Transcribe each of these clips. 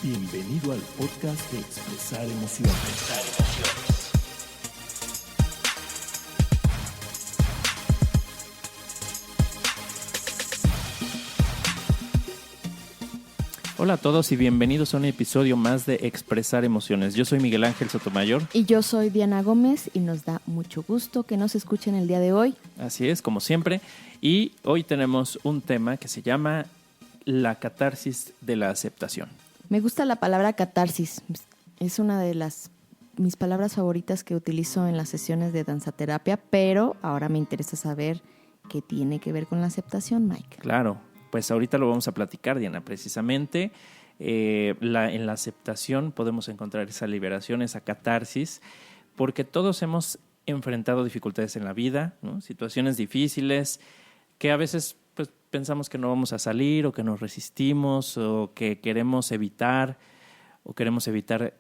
Bienvenido al podcast de Expresar Emociones. Hola a todos y bienvenidos a un episodio más de Expresar Emociones. Yo soy Miguel Ángel Sotomayor. Y yo soy Diana Gómez y nos da mucho gusto que nos escuchen el día de hoy. Así es, como siempre. Y hoy tenemos un tema que se llama la catarsis de la aceptación. Me gusta la palabra catarsis. Es una de mis palabras favoritas que utilizo en las sesiones de danzaterapia, pero ahora me interesa saber qué tiene que ver con la aceptación, Mike. Claro, pues ahorita lo vamos a platicar, Diana, precisamente. En la aceptación podemos encontrar esa liberación, esa catarsis, porque todos hemos enfrentado dificultades en la vida, ¿no? Situaciones difíciles que a veces pues, pensamos que no vamos a salir o que nos resistimos o que queremos evitar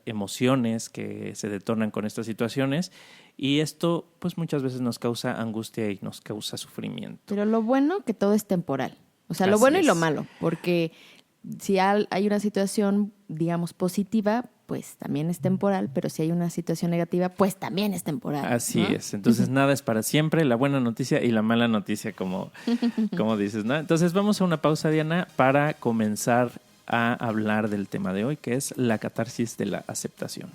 emociones que se detonan con estas situaciones, y esto pues muchas veces nos causa angustia y nos causa sufrimiento. Pero lo bueno que todo es temporal. O sea, lo bueno y lo malo, porque si hay una situación, digamos, positiva, pues también es temporal, pero si hay una situación negativa, pues también es temporal. Así ¿no? es. Entonces, nada es para siempre, la buena noticia y la mala noticia, como dices, ¿no? Entonces, vamos a una pausa, Diana, para comenzar a hablar del tema de hoy, que es la catarsis de la aceptación.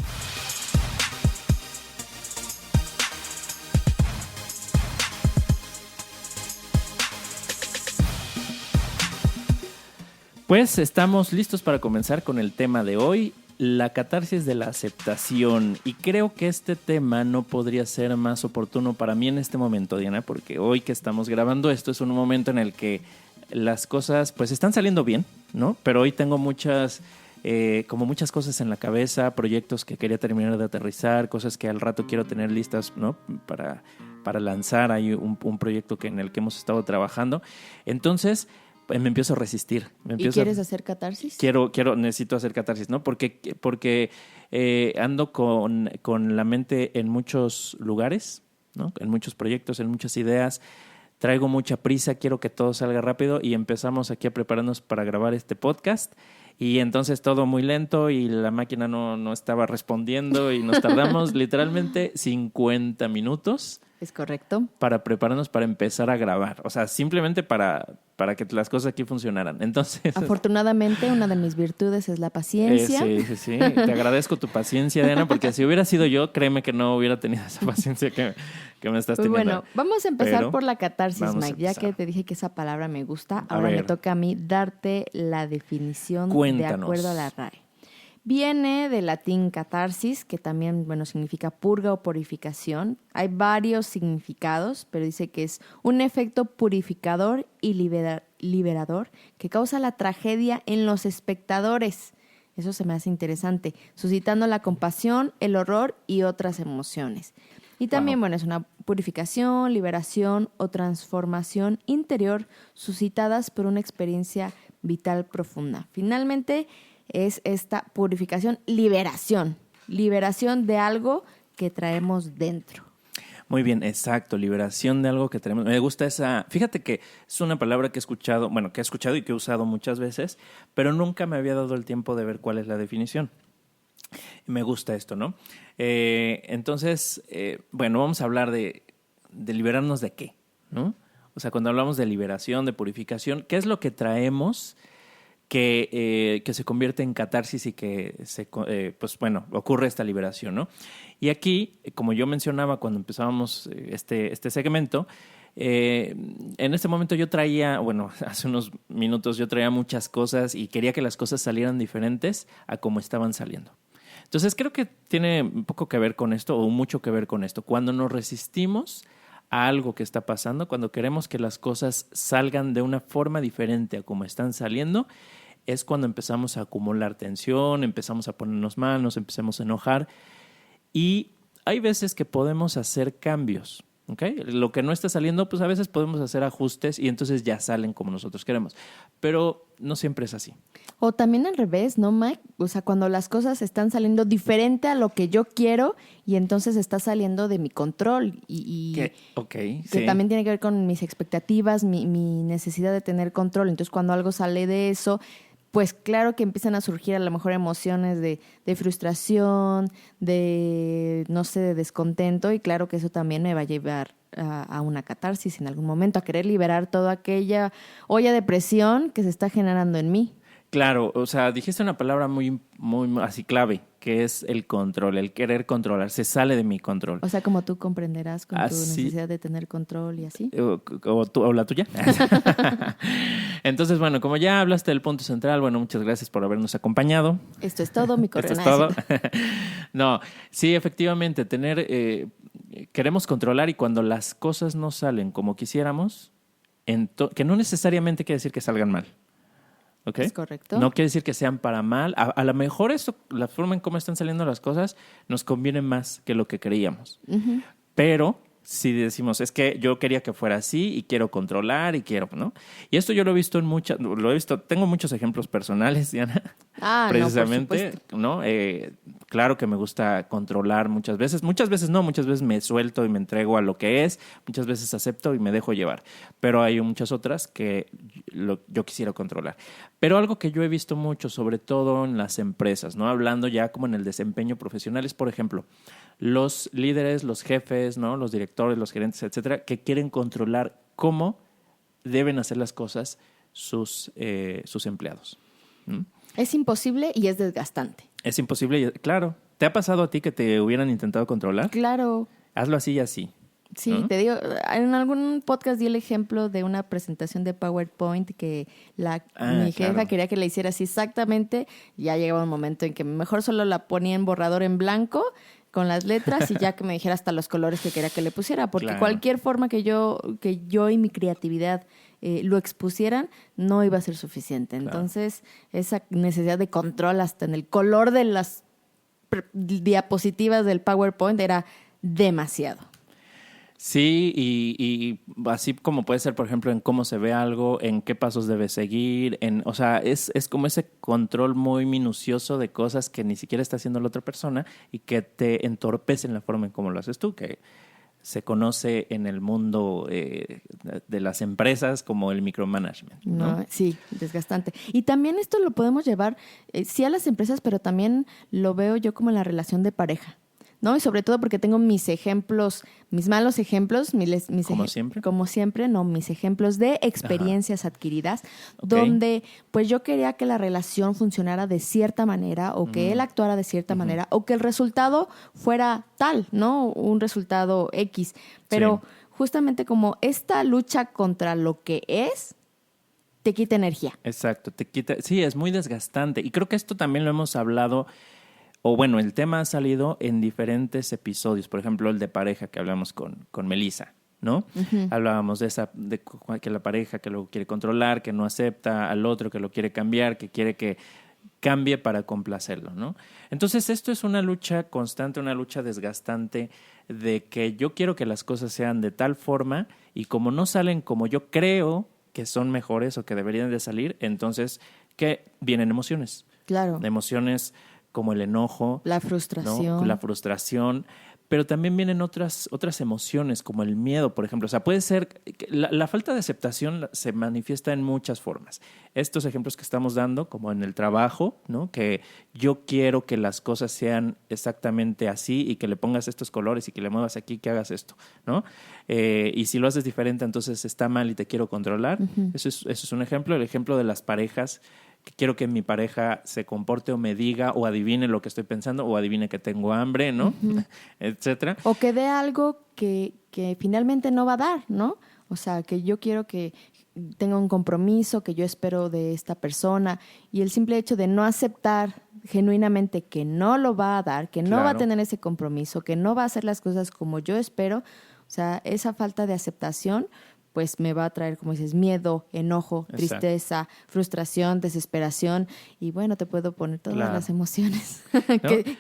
Pues estamos listos para comenzar con el tema de hoy, la catarsis de la aceptación. Y creo que este tema no podría ser más oportuno para mí en este momento, Diana, porque hoy que estamos grabando esto es un momento en el que las cosas pues están saliendo bien, ¿no? Pero hoy tengo muchas cosas en la cabeza, proyectos que quería terminar de aterrizar, cosas que al rato quiero tener listas, ¿no? Para lanzar. Hay un proyecto en el que hemos estado trabajando. Entonces me empiezo a resistir. ¿Y quieres hacer catarsis? Necesito hacer catarsis, ¿no? Porque ando con la mente en muchos lugares, ¿no? En muchos proyectos, en muchas ideas. Traigo mucha prisa, quiero que todo salga rápido y empezamos aquí a prepararnos para grabar este podcast. Y entonces todo muy lento y la máquina no estaba respondiendo y nos tardamos literalmente 50 minutos. Es correcto. Para prepararnos para empezar a grabar. O sea, simplemente para que las cosas aquí funcionaran. Entonces, afortunadamente, una de mis virtudes es la paciencia. Sí. Te agradezco tu paciencia, Diana, porque si hubiera sido yo, créeme que no hubiera tenido esa paciencia que me estás teniendo. Bueno, vamos a empezar por la catarsis, Mike. Ya que te dije que esa palabra me gusta, ahora me toca a mí darte la definición. Cuéntanos. De acuerdo a la RAE. Viene del latín catarsis, que también, significa purga o purificación. Hay varios significados, pero dice que es un efecto purificador y liberador que causa la tragedia en los espectadores. Eso se me hace interesante, suscitando la compasión, el horror y otras emociones. Y también, es una purificación, liberación o transformación interior suscitadas por una experiencia vital profunda. Finalmente, es esta purificación, liberación de algo que traemos dentro. Muy bien, exacto, liberación de algo que tenemos. Me gusta esa, fíjate que es una palabra que he escuchado y que he usado muchas veces, pero nunca me había dado el tiempo de ver cuál es la definición. Me gusta esto, ¿no? Entonces, vamos a hablar de liberarnos de qué, ¿no? O sea, cuando hablamos de liberación, de purificación, ¿qué es lo que traemos que se convierte en catarsis y que ocurre esta liberación, ¿no? Y aquí, como yo mencionaba cuando empezábamos este segmento, en este momento hace unos minutos yo traía muchas cosas y quería que las cosas salieran diferentes a como estaban saliendo. Entonces creo que tiene un poco que ver con esto o mucho que ver con esto. Cuando nos resistimos a algo que está pasando, cuando queremos que las cosas salgan de una forma diferente a como están saliendo, es cuando empezamos a acumular tensión, empezamos a ponernos mal, nos empezamos a enojar. Y hay veces que podemos hacer cambios, ¿ok? Lo que no está saliendo, pues a veces podemos hacer ajustes y entonces ya salen como nosotros queremos. Pero no siempre es así. O también al revés, ¿no, Mike? O sea, cuando las cosas están saliendo diferente a lo que yo quiero y entonces está saliendo de mi control. Que también tiene que ver con mis expectativas, mi necesidad de tener control. Entonces, cuando algo sale de eso, pues claro que empiezan a surgir a lo mejor emociones de frustración, no sé, de descontento, y claro que eso también me va a llevar a una catarsis en algún momento, a querer liberar toda aquella olla de presión que se está generando en mí. Claro, o sea, dijiste una palabra muy, muy así clave, que es el control, el querer controlar, se sale de mi control. O sea, como tú comprenderás con tu Así- necesidad de tener control y así. O la tuya. Entonces, bueno, como ya hablaste del punto central, bueno, muchas gracias por habernos acompañado. Esto es todo, mi corona. Esto es todo. No, sí, efectivamente, queremos controlar, y cuando las cosas no salen como quisiéramos, que no necesariamente quiere decir que salgan mal. ¿Ok? Es correcto. No quiere decir que sean para mal. A lo mejor la forma en cómo están saliendo las cosas nos conviene más que lo que creíamos. Ujú. Pero si decimos, es que yo quería que fuera así y quiero controlar y quiero, ¿no? Y esto yo lo he visto tengo muchos ejemplos personales, Diana, precisamente, ¿no? Claro que me gusta controlar muchas veces no, muchas veces me suelto y me entrego a lo que es, muchas veces acepto y me dejo llevar, pero hay muchas otras que yo quisiera controlar. Pero algo que yo he visto mucho, sobre todo en las empresas, ¿no? Hablando ya como en el desempeño profesional, es, por ejemplo, los líderes, los jefes, ¿no? Los directores, los gerentes, etcétera, que quieren controlar cómo deben hacer las cosas sus empleados. ¿Mm? Es imposible y es desgastante. Es imposible, claro. ¿Te ha pasado a ti que te hubieran intentado controlar? Claro. Hazlo así y así. Sí, ¿no? te digo, en algún podcast di el ejemplo de una presentación de PowerPoint que mi jefa claro. quería que la hiciera así exactamente. Ya llegaba un momento en que mejor solo la ponía en borrador en blanco con las letras, y ya que me dijera hasta los colores que quería que le pusiera, porque Claro. cualquier forma que yo y mi creatividad lo expusieran no iba a ser suficiente. Claro. Entonces, esa necesidad de control hasta en el color de las diapositivas del PowerPoint era demasiado. Sí, y así como puede ser, por ejemplo, en cómo se ve algo, en qué pasos debe seguir, o sea, es como ese control muy minucioso de cosas que ni siquiera está haciendo la otra persona y que te entorpecen la forma en cómo lo haces tú, que se conoce en el mundo de las empresas como el micromanagement, ¿no? Sí, desgastante. Y también esto lo podemos llevar, sí, a las empresas, pero también lo veo yo como en la relación de pareja, ¿no? Y sobre todo porque tengo mis ejemplos, mis malos ejemplos, como siempre, no, mis ejemplos de experiencias adquiridas, donde pues yo quería que la relación funcionara de cierta manera, o que él actuara de cierta manera, o que el resultado fuera tal, ¿no? Un resultado X. Pero justamente como esta lucha contra lo que es, te quita energía. Exacto, te quita. Sí, es muy desgastante. Y creo que esto también lo hemos hablado. O bueno, el tema ha salido en diferentes episodios. Por ejemplo, el de pareja que hablamos con Melissa, ¿no? Uh-huh. Hablábamos de que la pareja que lo quiere controlar, que no acepta al otro, que lo quiere cambiar, que quiere que cambie para complacerlo, ¿no? Entonces, esto es una lucha constante, una lucha desgastante de que yo quiero que las cosas sean de tal forma, y como no salen como yo creo que son mejores o que deberían de salir, entonces, ¿qué? Vienen emociones. Claro. Emociones como el enojo, la frustración, ¿no? La frustración, pero también vienen otras emociones como el miedo, por ejemplo. O sea, puede ser que la falta de aceptación se manifiesta en muchas formas. Estos ejemplos que estamos dando, como en el trabajo, ¿no? Que yo quiero que las cosas sean exactamente así y que le pongas estos colores y que le muevas aquí, que hagas esto, ¿no? Y si lo haces diferente, entonces está mal y te quiero controlar. Uh-huh. Eso es un ejemplo. El ejemplo de las parejas, que quiero que mi pareja se comporte o me diga o adivine lo que estoy pensando o adivine que tengo hambre, ¿no? Uh-huh. Etcétera. O que dé algo que finalmente no va a dar, ¿no? O sea, que yo quiero que tenga un compromiso que yo espero de esta persona, y el simple hecho de no aceptar genuinamente que no lo va a dar, que no va a tener ese compromiso, que no va a hacer las cosas como yo espero, o sea, esa falta de aceptación pues me va a traer, como dices, miedo, enojo, tristeza, frustración, desesperación, y bueno, te puedo poner todas las emociones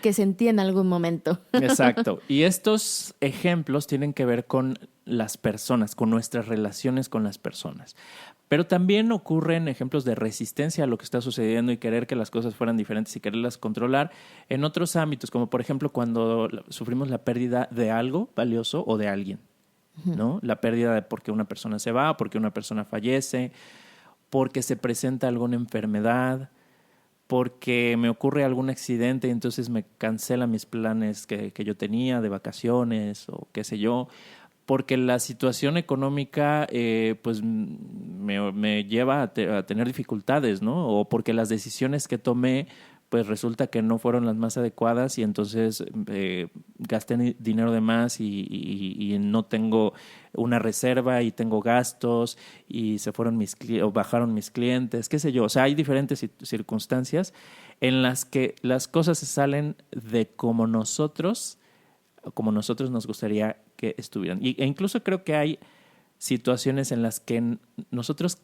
que sentí en algún momento. Exacto. Y estos ejemplos tienen que ver con las personas, con nuestras relaciones con las personas. Pero también ocurren ejemplos de resistencia a lo que está sucediendo y querer que las cosas fueran diferentes y quererlas controlar en otros ámbitos, como por ejemplo cuando sufrimos la pérdida de algo valioso o de alguien, ¿no? La pérdida de porque una persona se va, porque una persona fallece, porque se presenta alguna enfermedad, porque me ocurre algún accidente y entonces me cancela mis planes que yo tenía de vacaciones o qué sé yo, porque la situación económica pues me lleva a tener dificultades, ¿no? O porque las decisiones que tomé pues resulta que no fueron las más adecuadas y entonces gasté dinero de más y no tengo una reserva y tengo gastos y se fueron o bajaron mis clientes, qué sé yo. O sea, hay diferentes circunstancias en las que las cosas se salen de como nosotros nos gustaría que estuvieran. E incluso creo que hay situaciones en las que nosotros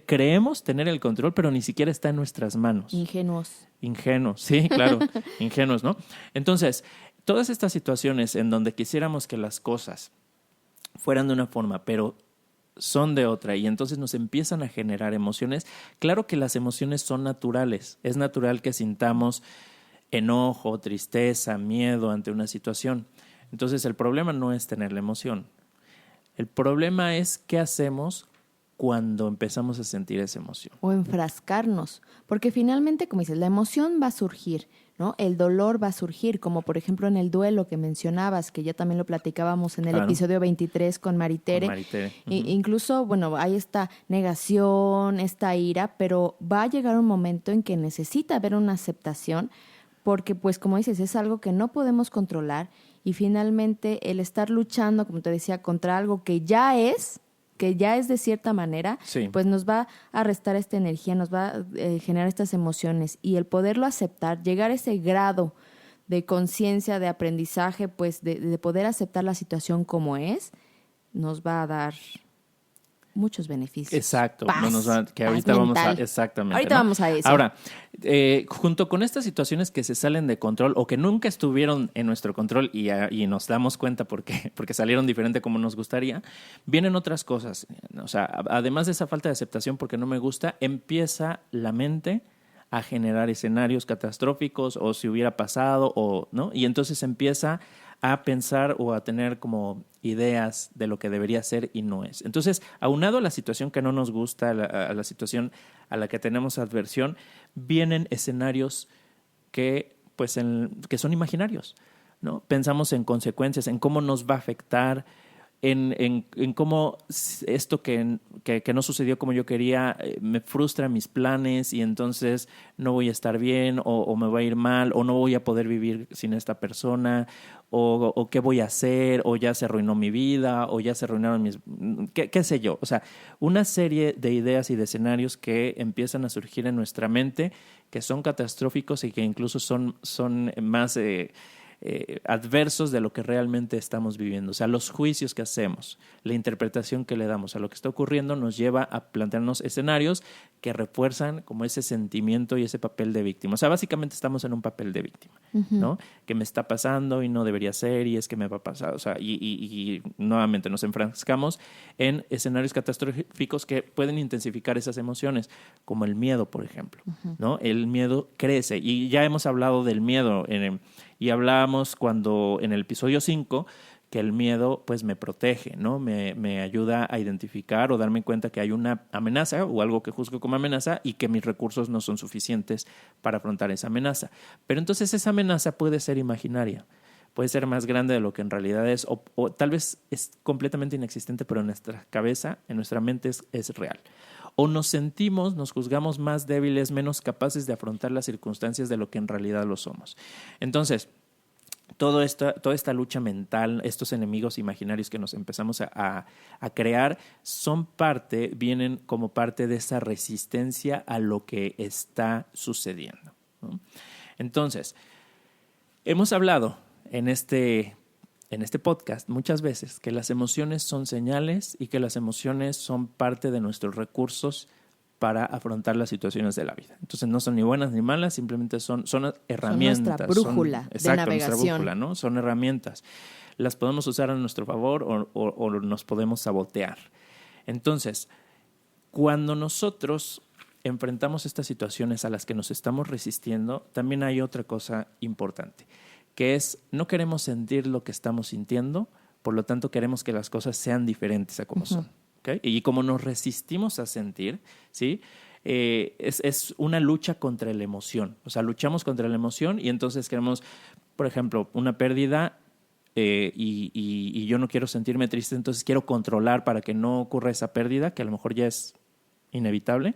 creemos tener el control, pero ni siquiera está en nuestras manos. Ingenuos, sí, claro, ingenuos, ¿no? Entonces, todas estas situaciones en donde quisiéramos que las cosas fueran de una forma, pero son de otra, y entonces nos empiezan a generar emociones. Claro que las emociones son naturales. Es natural que sintamos enojo, tristeza, miedo ante una situación. Entonces, el problema no es tener la emoción. El problema es qué hacemos cuando empezamos a sentir esa emoción. o enfrascarnos, porque finalmente, como dices, la emoción va a surgir, ¿no? El dolor va a surgir, como por ejemplo en el duelo que mencionabas, que ya también lo platicábamos en el Claro. episodio 23 con Maritere. Con Maritere. Incluso, bueno, hay esta negación, esta ira, pero va a llegar un momento en que necesita haber una aceptación, porque pues como dices, es algo que no podemos controlar y finalmente el estar luchando, como te decía, contra algo que ya es de cierta manera, Sí. pues nos va a restar esta energía, nos va a generar estas emociones y el poderlo aceptar, llegar a ese grado de conciencia, de aprendizaje, pues de poder aceptar la situación como es, nos va a dar muchos beneficios. Exacto. Paz, No nos va, que paz ahorita vamos a... mental. Exactamente. Ahorita ¿no? vamos a eso. Ahora, junto con estas situaciones que se salen de control o que nunca estuvieron en nuestro control y nos damos cuenta porque salieron diferente como nos gustaría, vienen otras cosas. O sea, además de esa falta de aceptación porque no me gusta, empieza la mente a generar escenarios catastróficos o si hubiera pasado o no, y entonces empieza a pensar o a tener como ideas de lo que debería ser y no es. Entonces, aunado a la situación que no nos gusta, a la situación a la que tenemos adversión, vienen escenarios que son imaginarios, ¿no? Pensamos en consecuencias, en cómo nos va a afectar, en cómo esto que no sucedió como yo quería me frustra mis planes y entonces no voy a estar bien o me va a ir mal o no voy a poder vivir sin esta persona o qué voy a hacer o ya se arruinó mi vida o ya se arruinaron qué sé yo. O sea, una serie de ideas y de escenarios que empiezan a surgir en nuestra mente que son catastróficos y que incluso son más... adversos de lo que realmente estamos viviendo. O sea, los juicios que hacemos, la interpretación que le damos a lo que está ocurriendo nos lleva a plantearnos escenarios que refuerzan como ese sentimiento y ese papel de víctima. O sea, básicamente estamos en un papel de víctima, ¿no? Que me está pasando y no debería ser y es que me va a pasar. O sea, y nuevamente nos enfrascamos en escenarios catastróficos que pueden intensificar esas emociones, como el miedo, por ejemplo, ¿no? El miedo crece y ya hemos hablado del miedo y hablábamos cuando en el episodio 5 que el miedo pues me protege, ¿no? Me ayuda a identificar o darme cuenta que hay una amenaza o algo que juzgo como amenaza y que mis recursos no son suficientes para afrontar esa amenaza. Pero entonces esa amenaza puede ser imaginaria, puede ser más grande de lo que en realidad es o tal vez es completamente inexistente, pero en nuestra cabeza, en nuestra mente es real. O nos juzgamos más débiles, menos capaces de afrontar las circunstancias de lo que en realidad lo somos. Entonces, toda esta lucha mental, estos enemigos imaginarios que nos empezamos a crear, vienen como parte de esa resistencia a lo que está sucediendo, ¿no? Entonces, hemos hablado en este podcast muchas veces que las emociones son señales y que las emociones son parte de nuestros recursos para afrontar las situaciones de la vida. Entonces no son ni buenas ni malas, simplemente son herramientas. Son nuestra brújula de navegación. Nuestra brújula, ¿no? Son herramientas. Las podemos usar a nuestro favor o nos podemos sabotear. Entonces, cuando nosotros enfrentamos estas situaciones a las que nos estamos resistiendo, también hay otra cosa importante, que es no queremos sentir lo que estamos sintiendo, por lo tanto queremos que las cosas sean diferentes a como son. ¿Okay? Y como nos resistimos a sentir, ¿sí? es una lucha contra la emoción. O sea, luchamos contra la emoción y entonces queremos, por ejemplo, una pérdida y yo no quiero sentirme triste, entonces quiero controlar para que no ocurra esa pérdida, que a lo mejor ya es inevitable,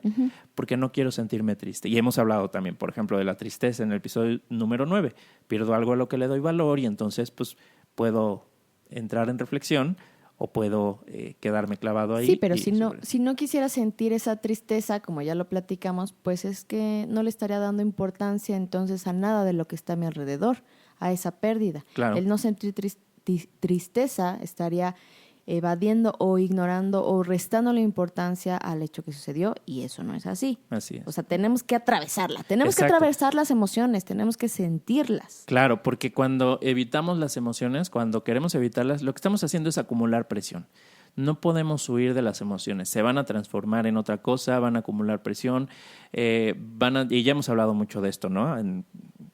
porque no quiero sentirme triste. Y hemos hablado también, por ejemplo, de la tristeza en el episodio número 9. Pierdo algo a lo que le doy valor y entonces pues puedo entrar en reflexión o puedo quedarme clavado ahí. Sí, pero si no quisiera sentir esa tristeza, como ya lo platicamos, pues es que no le estaría dando importancia entonces a nada de lo que está a mi alrededor, a esa pérdida. Claro. El no sentir tristeza estaría evadiendo o ignorando o restando la importancia al hecho que sucedió, y eso no es así. Así es. O sea, tenemos que atravesarla, tenemos que Exacto. atravesar las emociones, tenemos que sentirlas. Claro, porque cuando evitamos las emociones, cuando queremos evitarlas, lo que estamos haciendo es acumular presión. No podemos huir de las emociones, se van a transformar en otra cosa, van a acumular presión, y ya hemos hablado mucho de esto, ¿no? En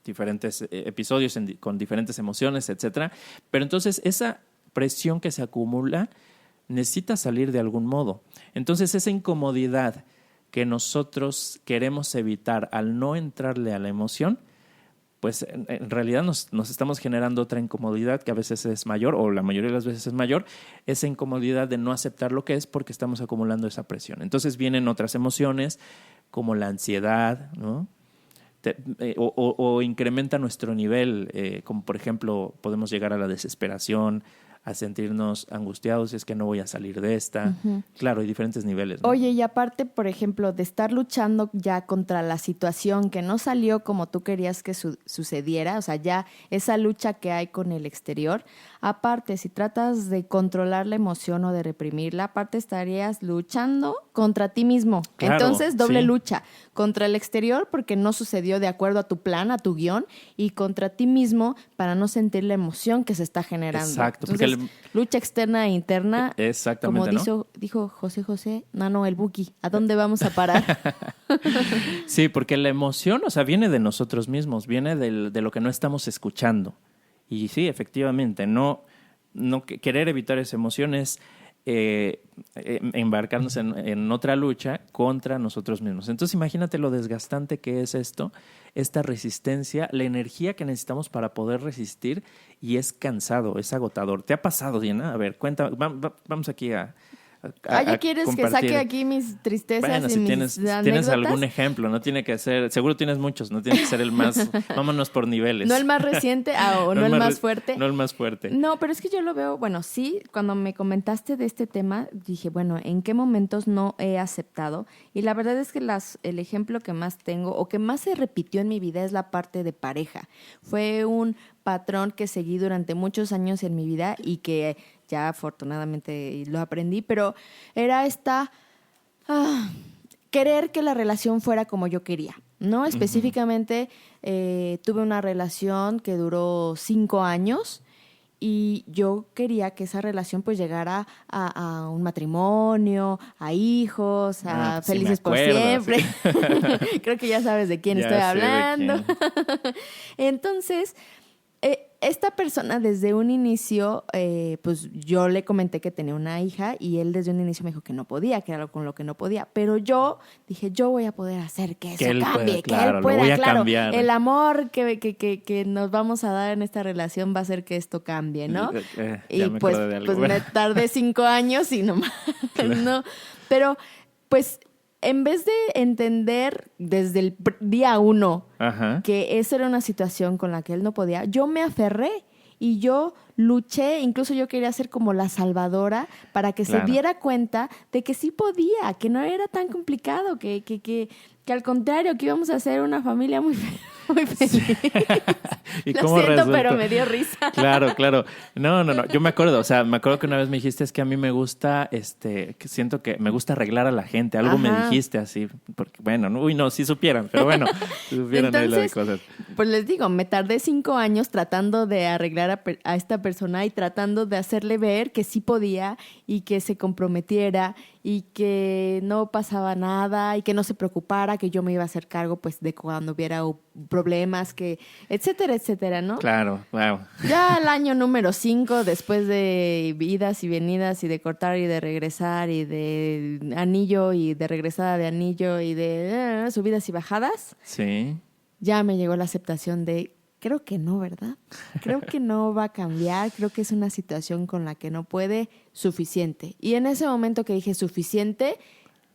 diferentes episodios, con diferentes emociones, etcétera. Pero entonces esa presión que se acumula necesita salir de algún modo. Entonces esa incomodidad que nosotros queremos evitar al no entrarle a la emoción, pues en realidad nos estamos generando otra incomodidad que a veces es mayor, o la mayoría de las veces es mayor, esa incomodidad de no aceptar lo que es porque estamos acumulando esa presión. Entonces vienen otras emociones como la ansiedad, ¿no? O incrementa nuestro nivel, como por ejemplo podemos llegar a la desesperación, a sentirnos angustiados, es que no voy a salir de esta. Claro, hay diferentes niveles, ¿no? Oye, y aparte, por ejemplo, de estar luchando ya contra la situación que no salió como tú querías que sucediera, o sea, ya esa lucha que hay con el exterior, aparte, si tratas de controlar la emoción o de reprimirla, aparte estarías luchando contra ti mismo. Claro, entonces, doble sí. lucha. Contra el exterior porque no sucedió de acuerdo a tu plan, a tu guión, y contra ti mismo para no sentir la emoción que se está generando. Exacto, Entonces, porque lucha externa e interna. Exactamente, Como ¿no? dijo José, no, el Buki, ¿a dónde vamos a parar? Sí, porque la emoción, o sea, viene de nosotros mismos, viene de lo que no estamos escuchando. Y sí, efectivamente, no querer evitar esa emoción es embarcarnos en otra lucha contra nosotros mismos. Entonces imagínate lo desgastante que es esto, esta resistencia, la energía que necesitamos para poder resistir, y es cansado, es agotador. ¿Te ha pasado, Diana? A ver, cuenta, vamos aquí a ¿Ya quieres compartir. que saque aquí mis tristezas Bueno, y si mis tienes anécdotas? algún ejemplo, no tiene que ser, seguro tienes muchos, no tiene que ser el más, vámonos por niveles. No el más reciente o no el más fuerte. No el más fuerte. No, pero es que yo lo veo, bueno, sí, cuando me comentaste de este tema, dije, bueno, ¿en qué momentos no he aceptado? Y la verdad es que el ejemplo que más tengo o que más se repitió en mi vida es la parte de pareja. Fue un patrón que seguí durante muchos años en mi vida y que ya afortunadamente lo aprendí, pero era querer que la relación fuera como yo quería, ¿no? Específicamente tuve una relación que duró 5 años y yo quería que esa relación pues llegara a un matrimonio, a hijos, a sí felices me por acuerdo, siempre. sí. Creo que ya sabes de quién Ya estoy sé de hablando. quién. Entonces, esta persona desde un inicio, pues yo le comenté que tenía una hija y él desde un inicio me dijo que no podía, que era con lo que no podía. Pero yo dije, yo voy a poder hacer que eso él cambie, pueda, que claro, él lo pueda, voy a claro. cambiar. El amor que nos vamos a dar en esta relación va a hacer que esto cambie, ¿no? Ya Y me pues, acordé de algo. pues Bueno. me tardé 5 años y nomás, no. Pero, pues, en vez de entender desde el día 1 Ajá. que esa era una situación con la que él no podía, yo me aferré y yo luché, incluso yo quería ser como la salvadora para que Claro. se diera cuenta de que sí podía, que no era tan complicado, que al contrario, que íbamos a hacer una familia muy, muy feliz. ¿Y Lo cómo siento, resultó? pero me dio risa. Claro, claro. No. Yo me acuerdo, o sea, me acuerdo que una vez me dijiste es que a mí me gusta, que siento que me gusta arreglar a la gente. Algo me Ajá. dijiste así, porque bueno, no, si supieran, pero bueno, si supieran ahí las Entonces, cosas. pues les digo, me tardé 5 años tratando de arreglar a esta persona y tratando de hacerle ver que sí podía y que se comprometiera y que no pasaba nada y que no se preocupara, que yo me iba a hacer cargo pues de cuando hubiera problemas, que etcétera, etcétera, ¿no? Claro, wow. Ya al año número 5, después de idas y venidas y de cortar y de regresar y de anillo y de regresada de anillo y de subidas y bajadas, Sí. ya me llegó la aceptación de, creo que no, ¿verdad? Creo que no va a cambiar, creo que es una situación con la que no puede, suficiente. Y en ese momento que dije suficiente,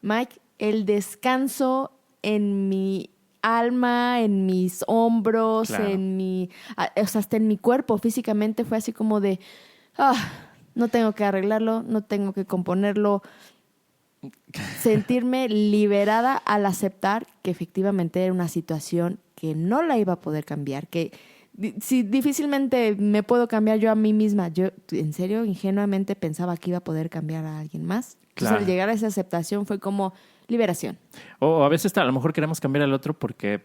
Mike, el descanso en mi alma, en mis hombros, Claro. o sea, hasta en mi cuerpo físicamente fue así como de, no tengo que arreglarlo, no tengo que componerlo. Sentirme liberada al aceptar que efectivamente era una situación que no la iba a poder cambiar, que si difícilmente me puedo cambiar yo a mí misma. Yo, en serio, ingenuamente pensaba que iba a poder cambiar a alguien más. Entonces, Claro. al llegar a esa aceptación fue como liberación. O a veces a lo mejor queremos cambiar al otro porque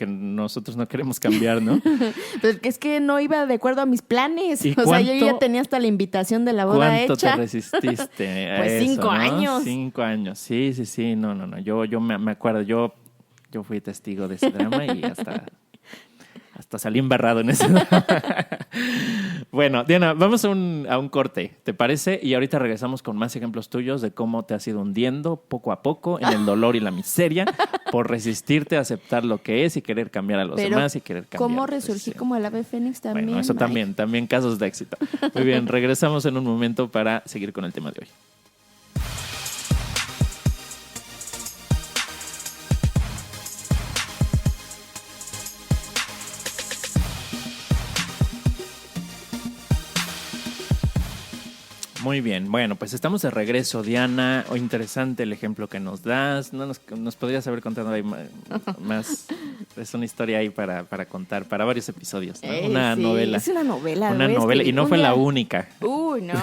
nosotros no queremos cambiar, ¿no? Pero es que no iba de acuerdo a mis planes. ¿Y O sea, yo cuánto- ya tenía hasta la invitación de la boda ¿Cuánto hecha. te resististe a Pues eso, 5 ¿no? años. 5 años, sí, no. Yo me acuerdo, yo fui testigo de ese drama y hasta salí embarrado en ese drama. Bueno, Diana, vamos a un corte, ¿te parece? Y ahorita regresamos con más ejemplos tuyos de cómo te has ido hundiendo poco a poco en el dolor y la miseria por resistirte a aceptar lo que es y querer cambiar a los Pero, demás y querer cambiar. ¿cómo pues, resurgir sí. como el ave fénix también? Bueno, eso Mike? también casos de éxito. Muy bien, regresamos en un momento para seguir con el tema de hoy. Muy bien, bueno, pues estamos de regreso, Diana. Oh, interesante el ejemplo que nos das. No nos podrías haber contado ahí más. Es una historia ahí para contar, para varios episodios, ¿no? Una sí, novela. Es una novela. Una güey, novela, es que y no un fue día- la única. Uy, no.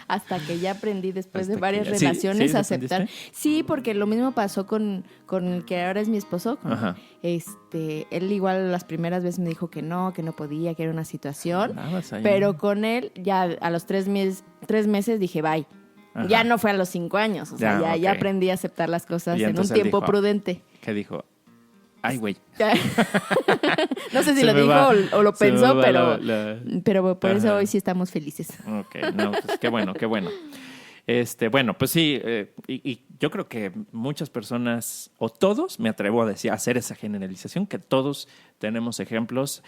Hasta que ya aprendí después Hasta de que varias ya- sí, relaciones ¿sí a aceptar. aprendiste? Sí, porque lo mismo pasó con el que ahora es mi esposo. Ajá. Él igual las primeras veces me dijo que no podía, que era una situación. Andabas ahí. Pero con él, ya a los 3 meses dije, bye. Ajá. Ya no fue a los 5 años. O sea, Ya, ya ok. aprendí a aceptar las cosas Y en un entonces él tiempo dijo, prudente. ¿Qué dijo? Ay, güey. No sé si Se lo me dijo va- o lo se me pensó, va pero, la- pero por eso Ajá. hoy sí estamos felices. Ok, no, pues qué bueno, qué bueno. Bueno, pues sí, y yo creo que muchas personas, o todos, me atrevo a decir, a hacer esa generalización, que todos tenemos ejemplos,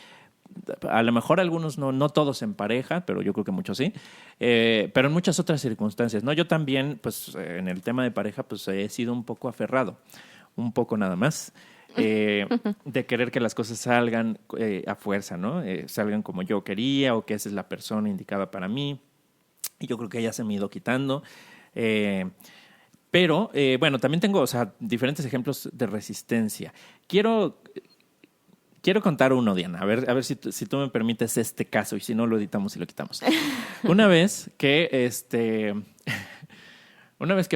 a lo mejor algunos no todos en pareja, pero yo creo que muchos sí, pero en muchas otras circunstancias, ¿no? Yo también, pues en el tema de pareja, pues he sido un poco aferrado, un poco nada más. De querer que las cosas salgan a fuerza, ¿no? Salgan como yo quería o que esa es la persona indicada para mí. Y yo creo que ya se me ha ido quitando. Pero, bueno, también tengo, o sea, diferentes ejemplos de resistencia. Quiero contar uno, Diana, a ver si tú me permites este caso y si no lo editamos y lo quitamos. Una vez que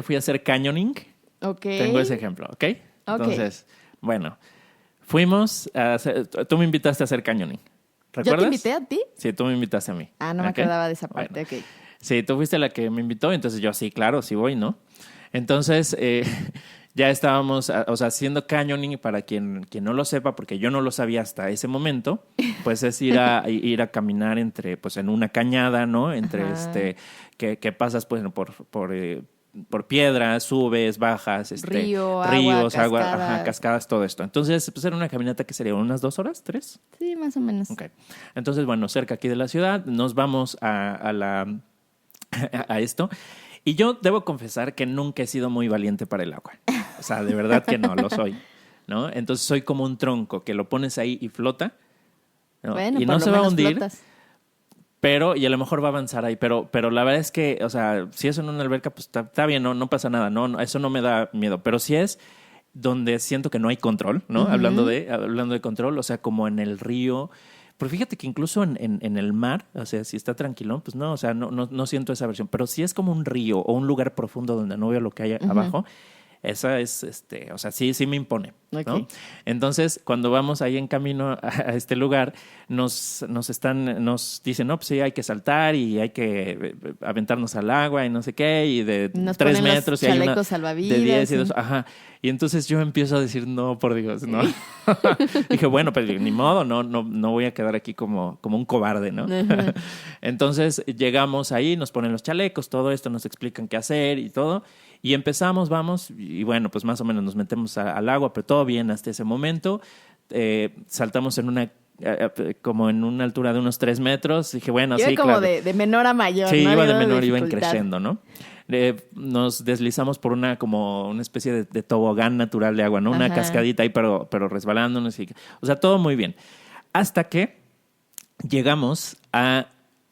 fui a hacer canyoning, Ok. tengo ese ejemplo, ¿ok? Ok. Entonces, bueno, fuimos a hacer, tú me invitaste a hacer canyoning. ¿Recuerdas? ¿Yo te invité a ti? Sí, tú me invitaste a mí. Ah, no me ¿Ok? acordaba de esa parte. Bueno. Ok. Sí, tú fuiste la que me invitó, entonces yo sí, claro, sí voy, ¿no? Entonces, ya estábamos, o sea, haciendo canyoning, para quien no lo sepa, porque yo no lo sabía hasta ese momento, pues es ir a caminar pues en una cañada, ¿no? Entre Ajá. que pasas pues por piedras, subes, bajas, Río, ríos, agua, agua, cascadas. ajá, cascadas, todo esto. Entonces, pues era una caminata que sería unas 2 horas, 3. Sí, más o menos. Ok. Entonces, bueno, cerca aquí de la ciudad, nos vamos a esto. Y yo debo confesar que nunca he sido muy valiente para el agua. O sea, de verdad que no lo soy, ¿no? Entonces soy como un tronco que lo pones ahí y flota, ¿no? Bueno, Y por no lo se va a menos hundir, flotas. y a lo mejor va a avanzar ahí. Pero la verdad es que, o sea, si es en una alberca, pues está bien, no pasa nada. No, eso no me da miedo. Pero si es donde siento que no hay control, ¿no? Ujú. Hablando de control, o sea, como en el río. Pero fíjate que incluso en el mar, o sea, si está tranquilón, pues no, o sea, no siento esa versión. Pero si es como un río o un lugar profundo donde no veo lo que hay abajo, esa es, o sea, sí me impone, ¿no? Ok. Entonces, cuando vamos ahí en camino a este lugar, nos dicen, no, pues sí, hay que saltar y hay que aventarnos al agua y no sé qué, y de Nos 3 ponen los metros y hay una chalecos salvavidas, de 10 y sí. 2, ajá. Y entonces yo empiezo a decir, no, por Dios, no. Dije, bueno, pues ni modo, no voy a quedar aquí como un cobarde, ¿no? Ajá. Entonces llegamos ahí, nos ponen los chalecos, todo esto, nos explican qué hacer y todo. Y empezamos, vamos, y bueno, pues más o menos nos metemos al agua, pero todo bien hasta ese momento. Saltamos como en una altura de unos 3 metros. Dije, bueno, Iba sí, como claro. de menor a mayor, Sí, ¿no? iba de Había menor, iba dificultad. creciendo, ¿no? Nos deslizamos por como una especie de tobogán natural de agua, ¿no? Una Ajá. cascadita ahí, pero resbalándonos. O sea, todo muy bien. Hasta que llegamos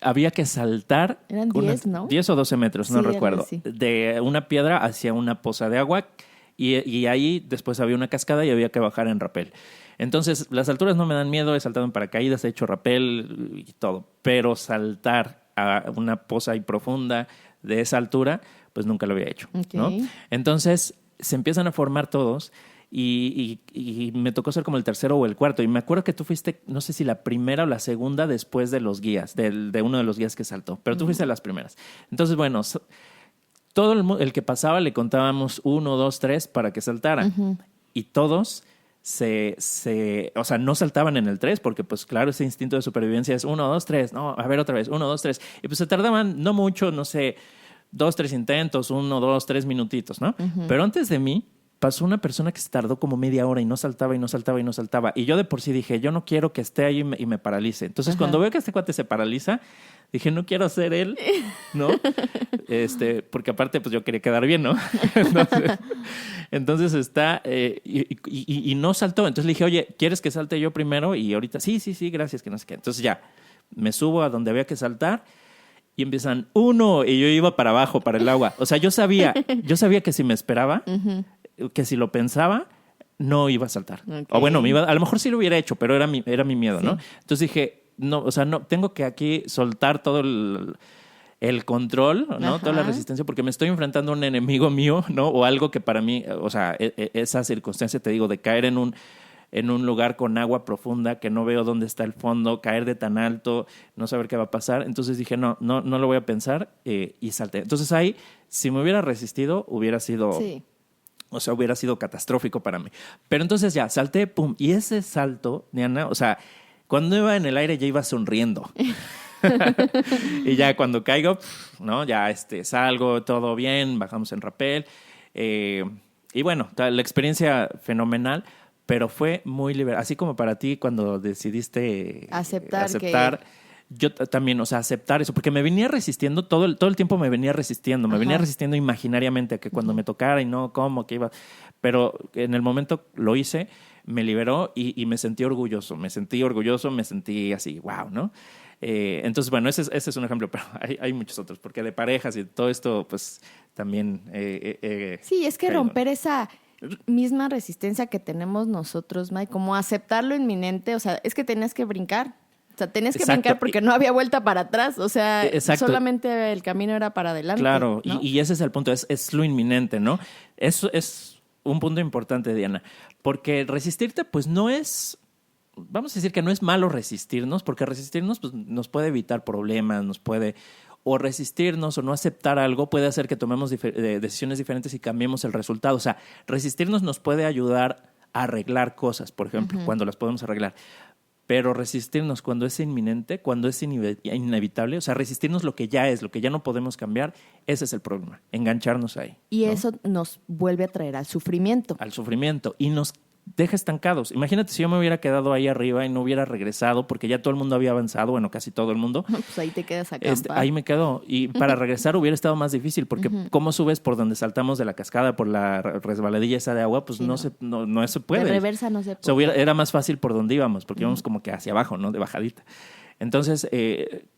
había que saltar. Eran 10, ¿no? 10 o 12 metros, no Sí, recuerdo. algo así. De una piedra hacia una poza de agua. Y ahí después había una cascada y había que bajar en rapel. Entonces, las alturas no me dan miedo. He saltado en paracaídas, he hecho rapel y todo. Pero saltar a una poza ahí profunda de esa altura, pues nunca lo había hecho, Ok. ¿no? Entonces, se empiezan a formar todos. Y me tocó ser como el tercero o el cuarto. Y me acuerdo que tú fuiste, no sé si la primera o la segunda después de los guías, de uno de los guías que saltó. Pero tú fuiste de las primeras. Entonces, bueno, todo el que pasaba le contábamos 1, 2, 3 para que saltara. Y todos o sea, no saltaban en el 3 porque, pues claro, ese instinto de supervivencia es 1, 2, 3. No, a ver otra vez, 1, 2, 3. Y pues se tardaban no mucho, no sé, 2, 3 intentos, 1, 2, 3 minutitos, ¿no? Pero antes de mí pasó una persona que se tardó como media hora y no saltaba y no saltaba y no saltaba. Y yo de por sí dije, yo no quiero que esté ahí y me paralice. Entonces, cuando veo que este cuate se paraliza, dije, no quiero ser él, ¿no? Porque aparte, pues yo quería quedar bien, ¿no? Entonces está, y no saltó. Entonces le dije, oye, ¿quieres que salte yo primero? Y ahorita, sí, gracias, que no sé qué. Entonces ya, me subo a donde había que saltar. Y empiezan, 1, y yo iba para abajo, para el agua. O sea, yo sabía que si me esperaba, que si lo pensaba, no iba a saltar. Ok. O bueno, a lo mejor sí lo hubiera hecho, pero era mi miedo, Sí. ¿no? Entonces dije, no, o sea, no, tengo que aquí soltar todo el control, ¿no? Ajá. Toda la resistencia, porque me estoy enfrentando a un enemigo mío, ¿no? O algo que para mí, o sea, esa circunstancia, te digo, de caer en un lugar con agua profunda, que no veo dónde está el fondo, caer de tan alto, no saber qué va a pasar. Entonces dije, no lo voy a pensar, y salté. Entonces ahí, si me hubiera resistido, hubiera sido, Sí. o sea, hubiera sido catastrófico para mí. Pero entonces ya, salté, pum, y ese salto, Diana, o sea, cuando iba en el aire ya iba sonriendo. Y ya cuando caigo, ¿no? Ya salgo, todo bien, bajamos en rapel. Y bueno, la experiencia fenomenal. Pero fue muy liberador. Así como para ti cuando decidiste Aceptar yo también, o sea, aceptar eso. Porque me venía resistiendo, todo el tiempo me venía resistiendo. Me Ajá. venía resistiendo imaginariamente a que cuando me tocara y no, ¿cómo? Que iba. Pero en el momento lo hice, me liberó y me sentí orgulloso. Me sentí así, wow, ¿no? Entonces, bueno, ese es un ejemplo, pero hay muchos otros. Porque de parejas y todo esto, pues, también... Sí, es que caído. romper esa misma resistencia que tenemos nosotros, Mike, como aceptar lo inminente, o sea, es que tenías que brincar. O sea, tenías que Exacto. brincar porque no había vuelta para atrás. O sea, Exacto. solamente el camino era para adelante. Claro, ¿no? y ese es el punto, es lo inminente, ¿no? Eso es un punto importante, Diana, porque resistirte, pues no es, vamos a decir que no es malo resistirnos, porque resistirnos pues, nos puede evitar problemas, o resistirnos o no aceptar algo puede hacer que tomemos decisiones diferentes y cambiemos el resultado. O sea, resistirnos nos puede ayudar a arreglar cosas, por ejemplo, cuando las podemos arreglar. Pero resistirnos cuando es inminente, cuando es inevitable, o sea, resistirnos lo que ya es, lo que ya no podemos cambiar, ese es el problema, engancharnos ahí. Y ¿no? eso nos vuelve a traer al sufrimiento. Al sufrimiento y nos deja estancados. Imagínate si yo me hubiera quedado ahí arriba y no hubiera regresado porque ya todo el mundo había avanzado, bueno, casi todo el mundo. Pues ahí te quedas acampar. Ahí me quedo. Y para regresar hubiera estado más difícil porque ¿cómo subes por donde saltamos de la cascada, por la resbaladilla esa de agua? Pues Sí, no se puede. De reversa no se O sea, puede. era más fácil por donde íbamos porque íbamos como que hacia abajo, ¿no? De bajadita. Entonces,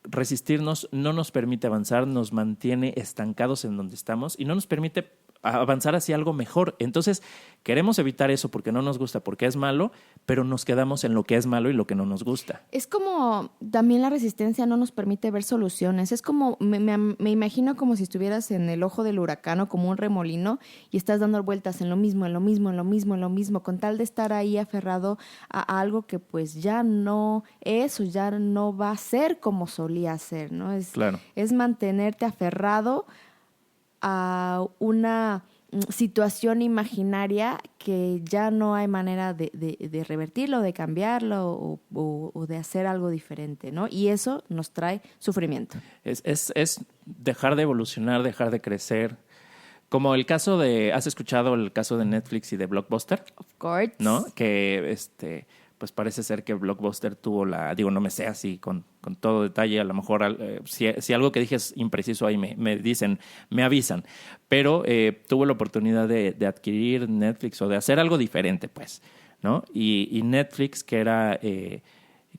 resistirnos no nos permite avanzar, nos mantiene estancados en donde estamos y no nos permite avanzar hacia algo mejor. Entonces, queremos evitar eso porque no nos gusta, porque es malo, pero nos quedamos en lo que es malo y lo que no nos gusta. Es como también la resistencia no nos permite ver soluciones. Es como, me imagino como si estuvieras en el ojo del huracán o como un remolino y estás dando vueltas en lo mismo, en lo mismo, en lo mismo, en lo mismo, con tal de estar ahí aferrado a algo que pues ya no es o ya no va a ser como solía ser, ¿no? Claro. Es mantenerte aferrado a una situación imaginaria que ya no hay manera de revertirlo, de cambiarlo o de hacer algo diferente, ¿no? Y eso nos trae sufrimiento. Es dejar de evolucionar, dejar de crecer. Como el caso ¿has escuchado el caso de Netflix y de Blockbuster? Of course. ¿No? Que pues parece ser que Blockbuster tuvo no me sé así con todo detalle, a lo mejor si algo que dije es impreciso ahí me dicen, me avisan, pero tuvo la oportunidad de adquirir Netflix o de hacer algo diferente, pues, ¿no? Y Netflix, que era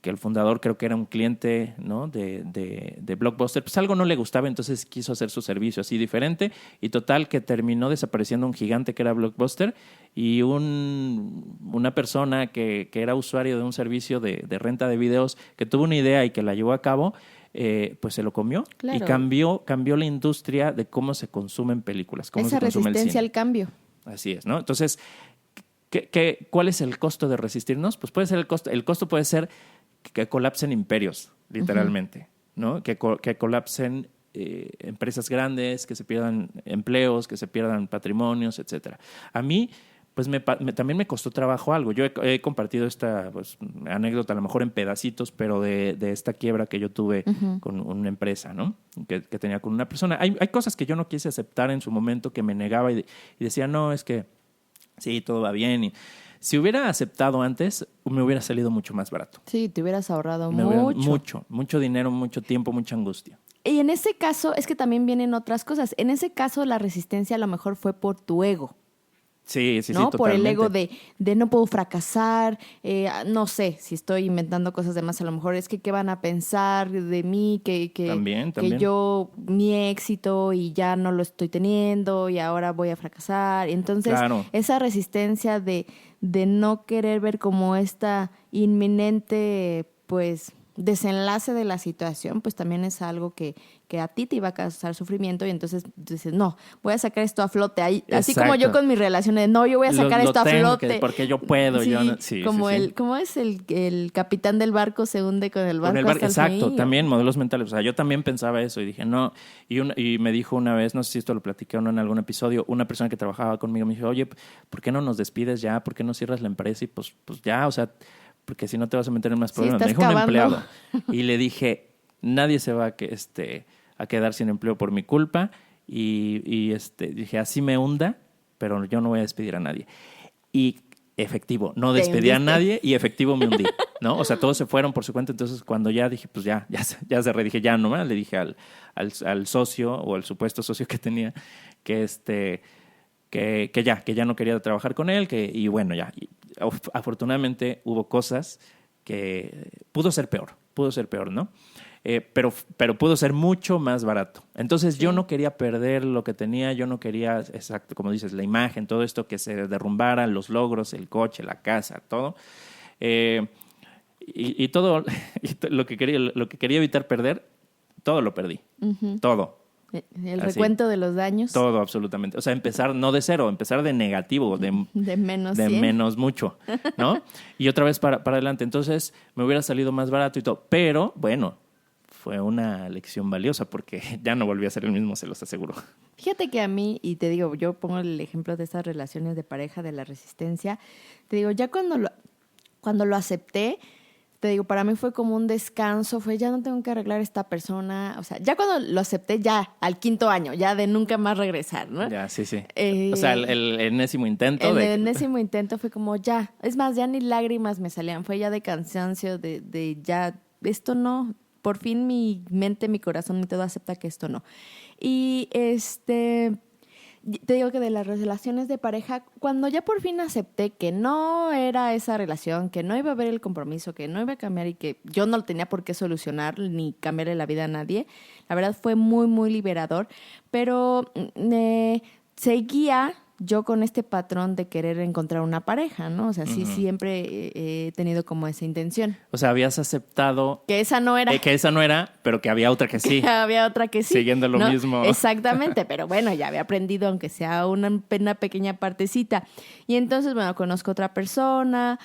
que el fundador creo que era un cliente, ¿no? de Blockbuster, pues algo no le gustaba, entonces quiso hacer su servicio así diferente y total que terminó desapareciendo un gigante que era Blockbuster y una persona que era usuario de un servicio de renta de videos que tuvo una idea y que la llevó a cabo, pues se lo comió. Claro. Y cambió la industria de cómo se consumen películas, cómo Esa se consume el resistencia cine. al cambio. Así es, ¿no? Entonces, ¿cuál es el costo de resistirnos? Pues puede ser el costo puede ser que colapsen imperios, literalmente, ¿no? Que colapsen empresas grandes, que se pierdan empleos, que se pierdan patrimonios, etcétera. A mí, pues también me costó trabajo algo. Yo he compartido esta anécdota, a lo mejor en pedacitos, pero de esta quiebra que yo tuve con una empresa, ¿no? Que tenía con una persona. Hay cosas que yo no quise aceptar en su momento, que me negaba y decía, no, es que sí, todo va bien. Y si hubiera aceptado antes, me hubiera salido mucho más barato. Sí, te hubieras ahorrado mucho. Mucho dinero, mucho tiempo, mucha angustia. Y en ese caso, es que también vienen otras cosas. En ese caso, la resistencia a lo mejor fue por tu ego. Sí, ¿no? totalmente. Por el ego de no puedo fracasar, no sé, si estoy inventando cosas de más, a lo mejor es que qué van a pensar de mí, que También. yo, mi éxito y ya no lo estoy teniendo y ahora voy a fracasar. Entonces, claro. Esa resistencia de no querer ver como esta inminente, pues, desenlace de la situación, pues también es algo que a ti te iba a causar sufrimiento y entonces dices, no, voy a sacar esto a flote. Así como yo con mis relaciones, no, yo voy a sacar esto a flote. Porque yo puedo. Sí, yo como ¿cómo es el capitán del barco se hunde con el barco hasta el exacto, fin? También modelos mentales. O sea, yo también pensaba eso y dije, no. Y me dijo una vez, no sé si esto lo platiqué o no en algún episodio, una persona que trabajaba conmigo me dijo, oye, ¿por qué no nos despides ya? ¿Por qué no cierras la empresa? Y pues ya, o sea, porque si no te vas a meter en más problemas. Me dijo un empleado. Y le dije, nadie se va a quedar sin empleo por mi culpa. Y dije, así me hunda, pero yo no voy a despedir a nadie. Y efectivo, no despedí a nadie y efectivo me hundí, ¿no? O sea, todos se fueron por su cuenta. Entonces, cuando ya dije, pues ya cerré, dije, ya nomás, le dije al socio o al supuesto socio que tenía que ya no quería trabajar con él, y bueno, ya. Afortunadamente hubo cosas que pudo ser peor, ¿no? Pero pudo ser mucho más barato. Entonces yo no quería perder lo que tenía, yo no quería, exacto, como dices, la imagen, todo esto que se derrumbara, los logros, el coche, la casa, todo. Y todo lo que quería evitar perder, todo lo perdí. Todo. El recuento de los daños. Todo, absolutamente. O sea, empezar no de cero, empezar de negativo, de menos de 100. menos mucho, ¿no? Y otra vez para adelante. Entonces, me hubiera salido más barato y todo. Pero, bueno, fue una lección valiosa porque ya no volví a ser el mismo, se los aseguro. Fíjate que a mí, y te digo, yo pongo el ejemplo de estas relaciones de pareja, de la resistencia. Te digo, ya cuando lo acepté, te digo, para mí fue como un descanso, ya no tengo que arreglar a esta persona, o sea, ya cuando lo acepté, ya al 5º año, ya de nunca más regresar, ¿no? Ya, sí. O sea, el enésimo intento. El enésimo intento fue como ya, es más, ya ni lágrimas me salían, fue ya de cansancio, de ya, esto no, por fin mi mente, mi corazón y todo acepta que esto no. Y te digo que de las relaciones de pareja, cuando ya por fin acepté que no era esa relación, que no iba a haber el compromiso, que no iba a cambiar y que yo no lo tenía por qué solucionar ni cambiarle la vida a nadie, la verdad fue muy, muy liberador. Pero seguía yo con este patrón de querer encontrar una pareja, ¿no? O sea, sí, siempre he tenido como esa intención. O sea, habías aceptado Que esa no era. que esa no era, pero que había otra que sí. Había otra que sí. Siguiendo lo ¿no? mismo. Exactamente, pero bueno, ya había aprendido, aunque sea una pequeña partecita. Y entonces, bueno, conozco otra persona,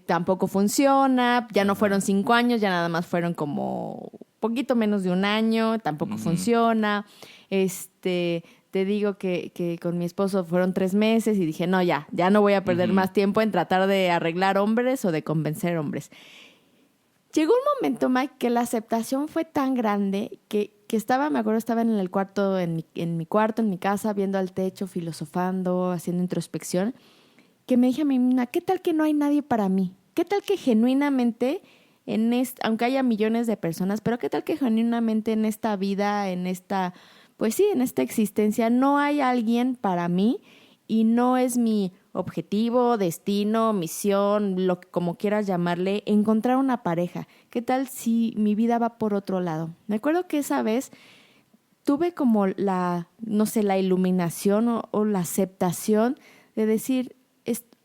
tampoco funciona, ya no fueron 5 años, ya nada más fueron como poquito menos de un año, tampoco funciona. Te digo que con mi esposo fueron 3 meses y dije, no, ya no voy a perder más tiempo en tratar de arreglar hombres o de convencer hombres. Llegó un momento, Mike, que la aceptación fue tan grande que me acuerdo, estaba en el cuarto, en mi cuarto, en mi casa, viendo al techo, filosofando, haciendo introspección, que me dije a mí misma, ¿qué tal que no hay nadie para mí? ¿Qué tal que genuinamente, aunque haya millones de personas, pero qué tal que genuinamente en esta vida, pues sí, en esta existencia no hay alguien para mí y no es mi objetivo, destino, misión, como quieras llamarle, encontrar una pareja? ¿Qué tal si mi vida va por otro lado? Me acuerdo que esa vez tuve como la iluminación o la aceptación de decir,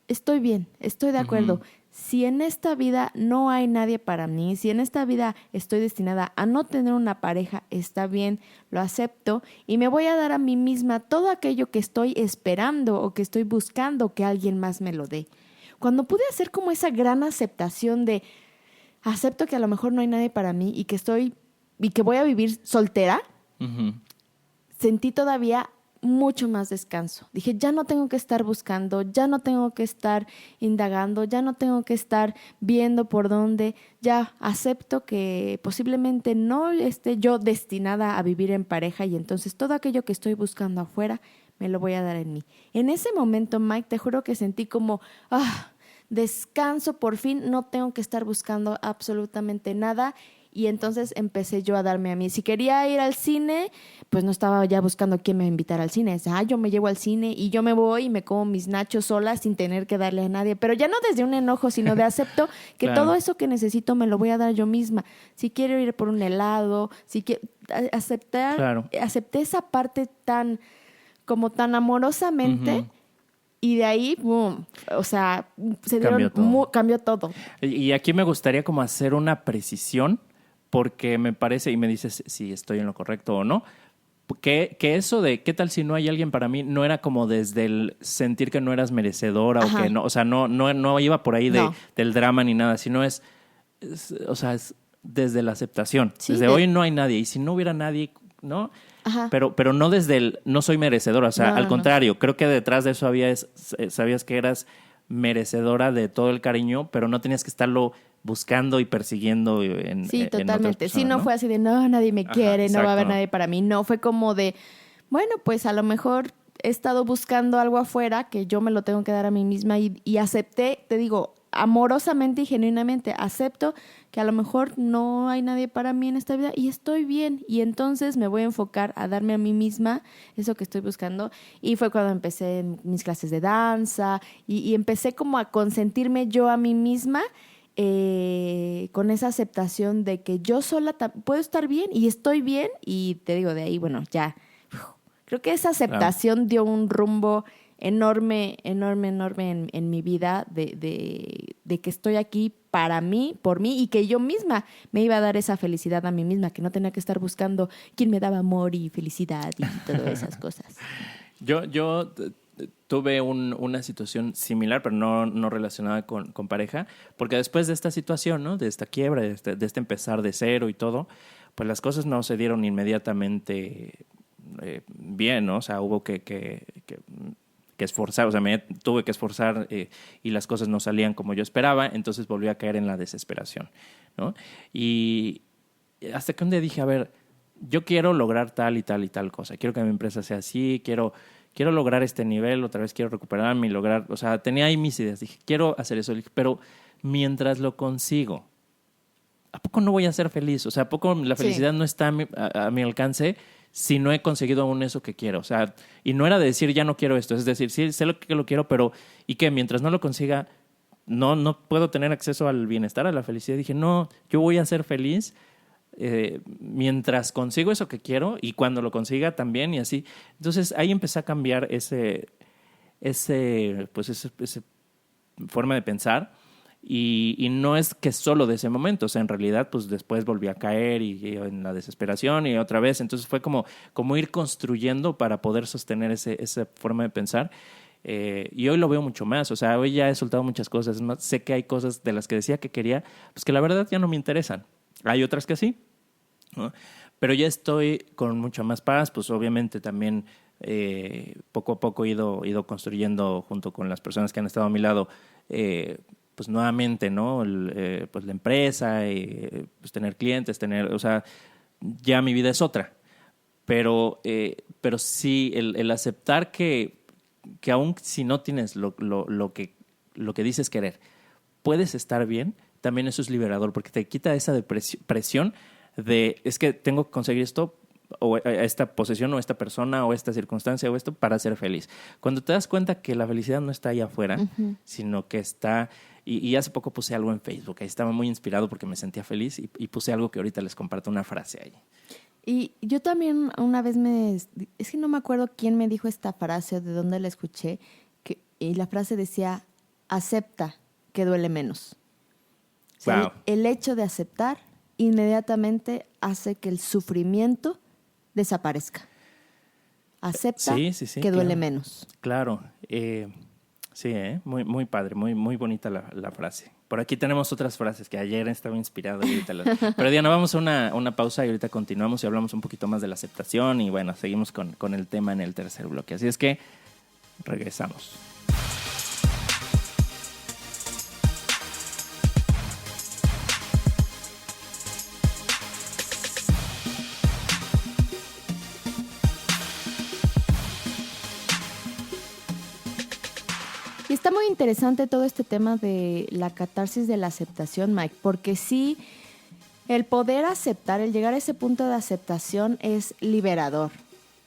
estoy bien, estoy de acuerdo. Si en esta vida no hay nadie para mí, si en esta vida estoy destinada a no tener una pareja, está bien, lo acepto y me voy a dar a mí misma todo aquello que estoy esperando o que estoy buscando que alguien más me lo dé. Cuando pude hacer como esa gran aceptación de acepto que a lo mejor no hay nadie para mí y que voy a vivir soltera, sentí todavía mucho más descanso. Dije, ya no tengo que estar buscando, ya no tengo que estar indagando, ya no tengo que estar viendo por dónde, ya acepto que posiblemente no esté yo destinada a vivir en pareja y entonces todo aquello que estoy buscando afuera me lo voy a dar en mí. En ese momento, Mike, te juro que sentí como, descanso, por fin no tengo que estar buscando absolutamente nada. Y entonces empecé yo a darme a mí. Si quería ir al cine, pues no estaba ya buscando quién me invitara al cine. Yo me llevo al cine y yo me voy y me como mis nachos sola sin tener que darle a nadie. Pero ya no desde un enojo, sino de acepto que Claro. todo eso que necesito me lo voy a dar yo misma. Si quiero ir por un helado, aceptar, Claro. acepté esa parte tan amorosamente. Y de ahí, boom, o sea, cambió todo. Y aquí me gustaría como hacer una precisión, porque me parece, y me dices si estoy en lo correcto o no, que eso de qué tal si no hay alguien para mí no era como desde el sentir que no eras merecedora. Ajá. O que no, o sea, no iba por ahí No. del drama ni nada, sino es desde la aceptación. Sí, desde hoy no hay nadie, y si no hubiera nadie, ¿no? Ajá. Pero no desde el no soy merecedora, o sea, No, al no. contrario, creo que detrás de eso sabías que eras merecedora de todo el cariño, pero no tenías que estarlo buscando y persiguiendo en Sí, en otras totalmente. Sí, personas, no fue así de, no, nadie me Ajá, quiere, no va a haber exacto. nadie para mí. No, fue como de, bueno, pues a lo mejor he estado buscando algo afuera que yo me lo tengo que dar a mí misma y acepté, te digo, amorosamente y genuinamente, acepto que a lo mejor no hay nadie para mí en esta vida y estoy bien. Y entonces me voy a enfocar a darme a mí misma eso que estoy buscando. Y fue cuando empecé mis clases de danza y empecé como a consentirme yo a mí misma, con esa aceptación de que yo sola puedo estar bien y estoy bien. Y te digo, de ahí, bueno, ya. Creo que esa aceptación dio un rumbo enorme en mi vida de que estoy aquí para mí, por mí, y que yo misma me iba a dar esa felicidad a mí misma, que no tenía que estar buscando quién me daba amor y felicidad y todas esas cosas. Yo tuve una situación similar, pero no relacionada con pareja, porque después de esta situación, ¿no? De esta quiebra, de este empezar de cero y todo, pues las cosas no se dieron inmediatamente bien, ¿no? O sea, hubo que esforzar, o sea, me tuve que esforzar y las cosas no salían como yo esperaba, entonces volví a caer en la desesperación, ¿no? Y hasta que un día dije, a ver, yo quiero lograr tal y tal y tal cosa, quiero que mi empresa sea así, quiero lograr este nivel, otra vez quiero recuperarme y lograr, o sea, tenía ahí mis ideas, dije, quiero hacer eso, pero mientras lo consigo, ¿a poco no voy a ser feliz? O sea, ¿a poco la felicidad no está a mi alcance si no he conseguido aún eso que quiero? O sea, y no era de decir, ya no quiero esto, es decir, sí, sé lo que lo quiero, pero ¿y qué? Mientras no lo consiga, no puedo tener acceso al bienestar, a la felicidad. Dije, no, yo voy a ser feliz mientras consigo eso que quiero y cuando lo consiga también y así. Entonces ahí empecé a cambiar ese forma de pensar y no es que solo de ese momento, o sea, en realidad pues después volví a caer y en la desesperación y otra vez, entonces fue como ir construyendo para poder sostener esa forma de pensar. Y hoy lo veo mucho más, o sea, hoy ya he soltado muchas cosas, más, sé que hay cosas de las que decía que quería, pues que la verdad ya no me interesan. Hay otras que sí, ¿no? Pero ya estoy con mucha más paz, pues obviamente también poco a poco he ido construyendo junto con las personas que han estado a mi lado, pues nuevamente, ¿no? Pues la empresa, pues tener clientes, o sea, ya mi vida es otra. Pero sí, el aceptar que aun si no tienes lo que dices querer, puedes estar bien, también eso es liberador, porque te quita esa presión de, es que tengo que conseguir esto, o esta posesión, o esta persona, o esta circunstancia, o esto, para ser feliz. Cuando te das cuenta que la felicidad no está ahí afuera, sino que está... Y hace poco puse algo en Facebook, ahí estaba muy inspirado porque me sentía feliz, y puse algo que ahorita les comparto, una frase ahí. Y yo también una vez es que no me acuerdo quién me dijo esta frase o de dónde la escuché, y la frase decía, acepta que duele menos. O sea, Wow. el hecho de aceptar inmediatamente hace que el sufrimiento desaparezca. Acepta Sí, que duele claro. menos. Claro, sí, muy, muy padre, muy, muy bonita la frase. Por aquí tenemos otras frases que ayer estaba inspirado y ahorita Pero Diana, vamos a una pausa y ahorita continuamos y hablamos un poquito más de la aceptación y bueno, seguimos con el tema en el tercer bloque. Así es que regresamos. Y está muy interesante todo este tema de la catarsis de la aceptación, Mike, porque sí, el poder aceptar, el llegar a ese punto de aceptación es liberador.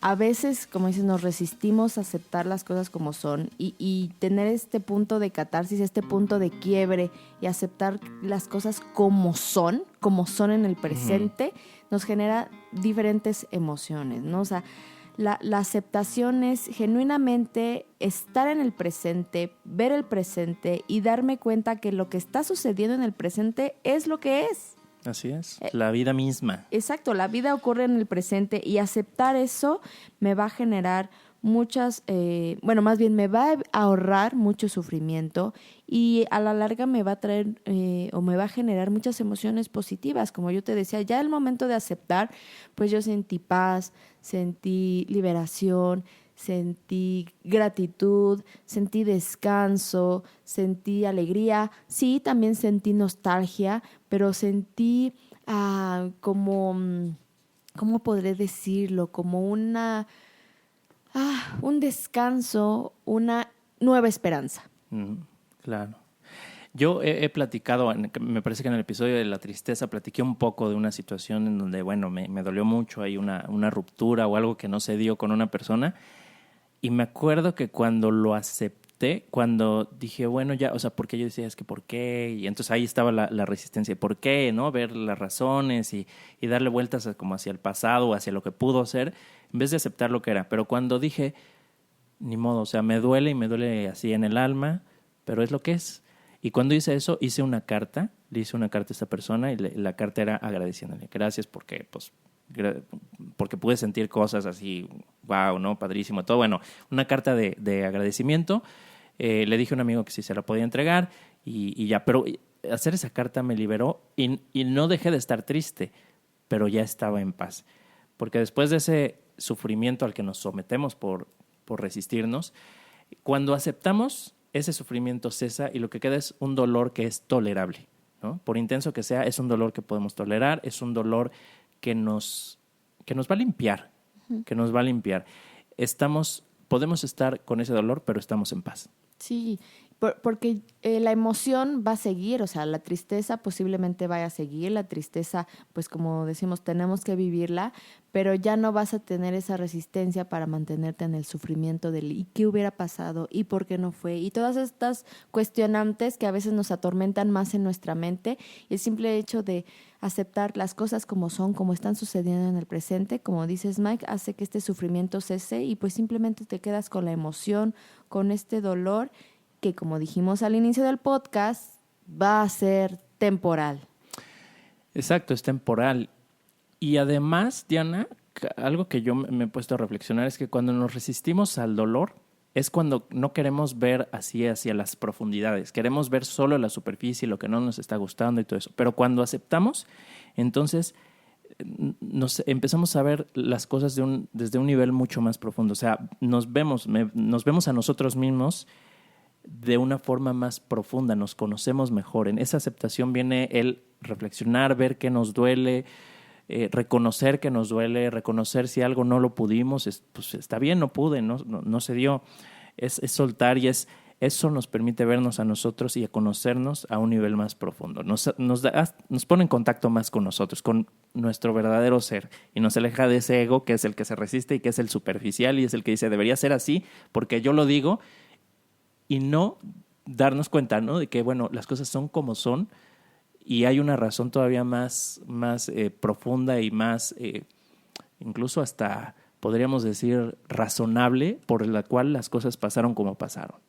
A veces, como dices, nos resistimos a aceptar las cosas como son y tener este punto de catarsis, este punto de quiebre y aceptar las cosas como son en el presente, nos genera diferentes emociones, ¿no? O sea, la aceptación es genuinamente estar en el presente, ver el presente y darme cuenta que lo que está sucediendo en el presente es lo que es. Así es, la vida misma. Exacto, la vida ocurre en el presente y aceptar eso me va a generar más bien me va a ahorrar mucho sufrimiento y a la larga me va a traer o me va a generar muchas emociones positivas. Como yo te decía, ya el momento de aceptar, pues yo sentí paz, sentí liberación, sentí gratitud, sentí descanso, sentí alegría, sí, también sentí nostalgia, pero sentí ¿cómo podré decirlo? Como un descanso, una nueva esperanza. Claro. Yo he platicado, me parece que en el episodio de la tristeza platiqué un poco de una situación en donde, bueno, me dolió mucho, hay una ruptura o algo que no se dio con una persona. Y me acuerdo que cuando lo acepté, cuando dije, bueno, ya, o sea, porque yo decía, es que ¿por qué? Y entonces ahí estaba la resistencia, ¿por qué? ¿No? Ver las razones y darle vueltas como hacia el pasado o hacia lo que pudo ser, en vez de aceptar lo que era. Pero cuando dije, ni modo, o sea, me duele y me duele así en el alma, pero es lo que es. Y cuando hice eso, le hice una carta a esta persona y la carta era agradeciéndole. Gracias porque pude sentir cosas así, wow, ¿no? Padrísimo, todo. Bueno, una carta de agradecimiento. Le dije a un amigo que sí se la podía entregar y ya. Pero hacer esa carta me liberó y no dejé de estar triste, pero ya estaba en paz. Porque después de ese sufrimiento al que nos sometemos por resistirnos, cuando aceptamos, ese sufrimiento cesa y lo que queda es un dolor que es tolerable, ¿no? Por intenso que sea, es un dolor que podemos tolerar, es un dolor que nos va a limpiar, nos va a limpiar. Podemos estar con ese dolor, pero estamos en paz. Sí, Porque la emoción va a seguir, o sea, la tristeza posiblemente vaya a seguir, la tristeza, pues como decimos, tenemos que vivirla, pero ya no vas a tener esa resistencia para mantenerte en el sufrimiento del ¿y qué hubiera pasado? ¿Y por qué no fue? Y todas estas cuestionantes que a veces nos atormentan más en nuestra mente, y el simple hecho de aceptar las cosas como son, como están sucediendo en el presente, como dices Mike, hace que este sufrimiento cese y pues simplemente te quedas con la emoción, con este dolor que, como dijimos al inicio del podcast, va a ser temporal. Exacto, es temporal. Y además, Diana, algo que yo me he puesto a reflexionar es que cuando nos resistimos al dolor es cuando no queremos ver así hacia las profundidades. Queremos ver solo la superficie, lo que no nos está gustando y todo eso. Pero cuando aceptamos, entonces nos empezamos a ver las cosas desde un nivel mucho más profundo. O sea, nos vemos a nosotros mismos de una forma más profunda, nos conocemos mejor. En esa aceptación viene el reflexionar, ver qué nos duele, reconocer que nos duele, reconocer si algo no lo pudimos, pues está bien, no pude, no se dio. Es soltar y eso nos permite vernos a nosotros y a conocernos a un nivel más profundo. Nos pone en contacto más con nosotros, con nuestro verdadero ser y nos aleja de ese ego que es el que se resiste y que es el superficial y es el que dice debería ser así porque yo lo digo, y no darnos cuenta, ¿no? De que, bueno, las cosas son como son y hay una razón todavía más profunda y más, incluso hasta, podríamos decir, razonable por la cual las cosas pasaron como pasaron.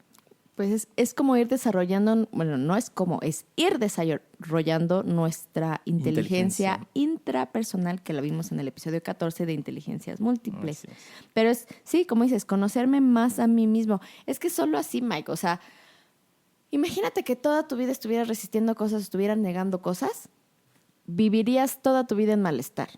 Pues es como ir desarrollando, bueno, no es como, es ir desarrollando nuestra inteligencia intrapersonal, que lo vimos en el episodio 14 de inteligencias múltiples. Pero sí, como dices, conocerme más a mí mismo. Es que solo así, Mike, o sea, imagínate que toda tu vida estuvieras resistiendo cosas, estuvieras negando cosas, vivirías toda tu vida en malestar.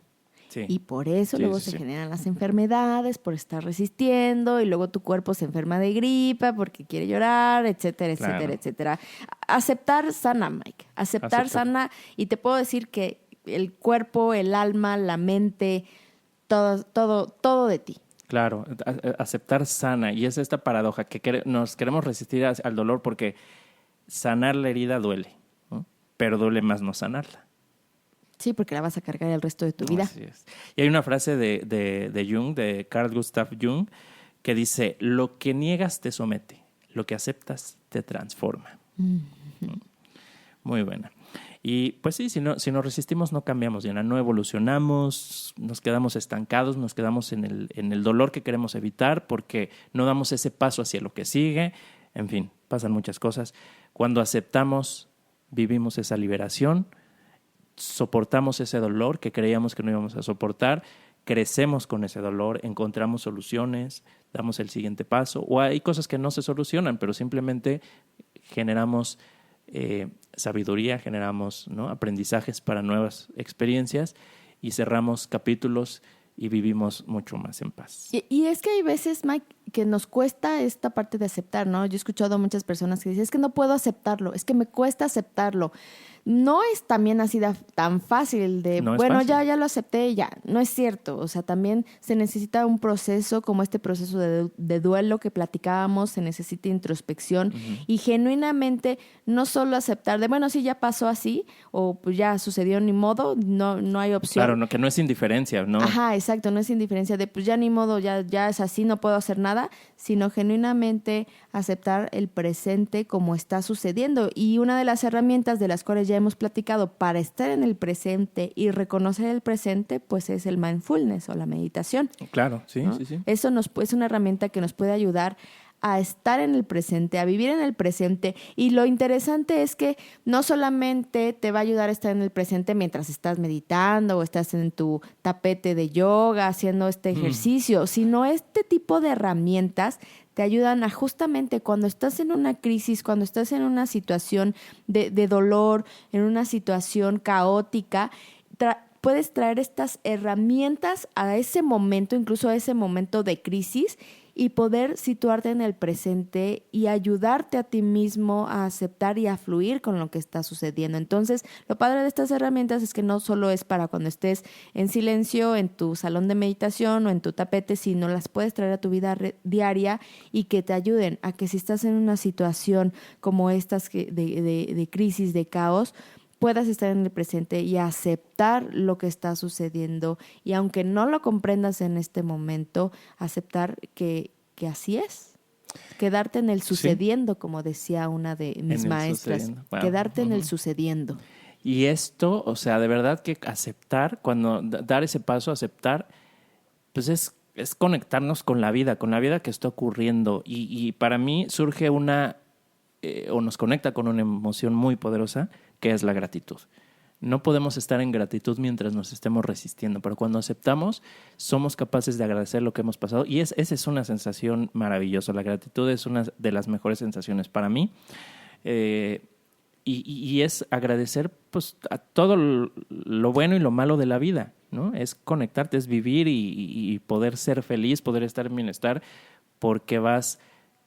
Sí. Y por eso luego se generan las enfermedades, por estar resistiendo, y luego tu cuerpo se enferma de gripa porque quiere llorar, etcétera, etcétera, etcétera. Aceptar sana, Mike. Aceptar sana, y te puedo decir que el cuerpo, el alma, la mente, todo de ti. Claro, aceptar sana. Y es esta paradoja que nos queremos resistir al dolor porque sanar la herida duele, ¿no? Pero duele más no sanarla. Sí, porque la vas a cargar el resto de tu vida. Así es. Y hay una frase de Jung, de Carl Gustav Jung, que dice, lo que niegas te somete, lo que aceptas te transforma. Mm-hmm. Muy buena. Y pues sí, si nos resistimos no cambiamos, Diana, no evolucionamos, nos quedamos estancados, nos quedamos en el dolor que queremos evitar porque no damos ese paso hacia lo que sigue. En fin, pasan muchas cosas. Cuando aceptamos, vivimos esa liberación, soportamos ese dolor que creíamos que no íbamos a soportar, crecemos con ese dolor, encontramos soluciones, damos el siguiente paso, o hay cosas que no se solucionan, pero simplemente generamos sabiduría, generamos, ¿no?, aprendizajes para nuevas experiencias y cerramos capítulos y vivimos mucho más en paz. Y es que hay veces, Mike, que nos cuesta esta parte de aceptar, ¿no? Yo he escuchado a muchas personas que dicen, es que no puedo aceptarlo, es que me cuesta aceptarlo. No es también así tan fácil de, no bueno, fácil. ya lo acepté, ya. No es cierto. O sea, también se necesita un proceso como este proceso de duelo que platicábamos, se necesita introspección y genuinamente no solo aceptar de, bueno, sí, ya pasó así o pues ya sucedió, ni modo, no hay opción. Claro, que no es indiferencia, ¿no? Ajá, exacto, no es indiferencia de, pues ya ni modo, ya es así, no puedo hacer nada, sino genuinamente aceptar el presente como está sucediendo. Y una de las herramientas de las cuales ya hemos platicado para estar en el presente y reconocer el presente, pues es el mindfulness o la meditación. Claro, sí, ¿no? sí. Eso es una herramienta que nos puede ayudar a estar en el presente, a vivir en el presente. Y lo interesante es que no solamente te va a ayudar a estar en el presente mientras estás meditando o estás en tu tapete de yoga haciendo este ejercicio, sino este tipo de herramientas te ayudan a justamente cuando estás en una crisis, cuando estás en una situación de dolor, en una situación caótica, puedes traer estas herramientas a ese momento, incluso a ese momento de crisis, y poder situarte en el presente y ayudarte a ti mismo a aceptar y a fluir con lo que está sucediendo. Entonces, lo padre de estas herramientas es que no solo es para cuando estés en silencio, en tu salón de meditación o en tu tapete, sino las puedes traer a tu vida diaria y que te ayuden a que si estás en una situación como estas de crisis, de caos, puedas estar en el presente y aceptar lo que está sucediendo. Y aunque no lo comprendas en este momento, aceptar que así es. Quedarte en el sucediendo, como decía una de mis maestras. Wow. Quedarte en el sucediendo. Y esto, o sea, de verdad que aceptar, cuando dar ese paso, aceptar, pues es conectarnos con la vida que está ocurriendo. Y para mí surge o nos conecta con una emoción muy poderosa, que es la gratitud. No podemos estar en gratitud mientras nos estemos resistiendo, pero cuando aceptamos, somos capaces de agradecer lo que hemos pasado y esa es una sensación maravillosa. La gratitud es una de las mejores sensaciones para mí. Y es agradecer pues, a todo lo bueno y lo malo de la vida, ¿no? Es conectarte, es vivir y poder ser feliz, poder estar en bienestar, porque vas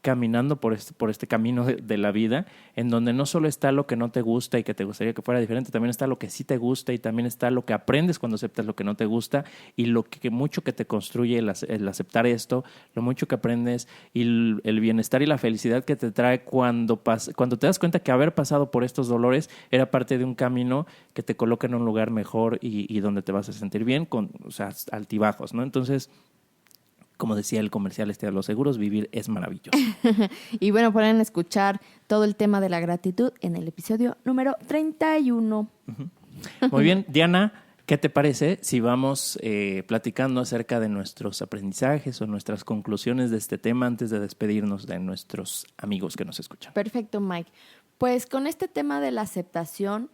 caminando por este camino de la vida, en donde no solo está lo que no te gusta y que te gustaría que fuera diferente, también está lo que sí te gusta y también está lo que aprendes cuando aceptas lo que no te gusta y lo que mucho que te construye el aceptar esto, lo mucho que aprendes y el bienestar y la felicidad que te trae cuando te das cuenta que haber pasado por estos dolores era parte de un camino que te coloca en un lugar mejor y donde te vas a sentir bien, o sea, altibajos, ¿no? Entonces, como decía el comercial de los seguros, vivir es maravilloso. Y bueno, pueden escuchar todo el tema de la gratitud en el episodio número 31. Muy bien, Diana, ¿qué te parece si vamos platicando acerca de nuestros aprendizajes o nuestras conclusiones de este tema antes de despedirnos de nuestros amigos que nos escuchan? Perfecto, Mike. Pues con este tema de la aceptación,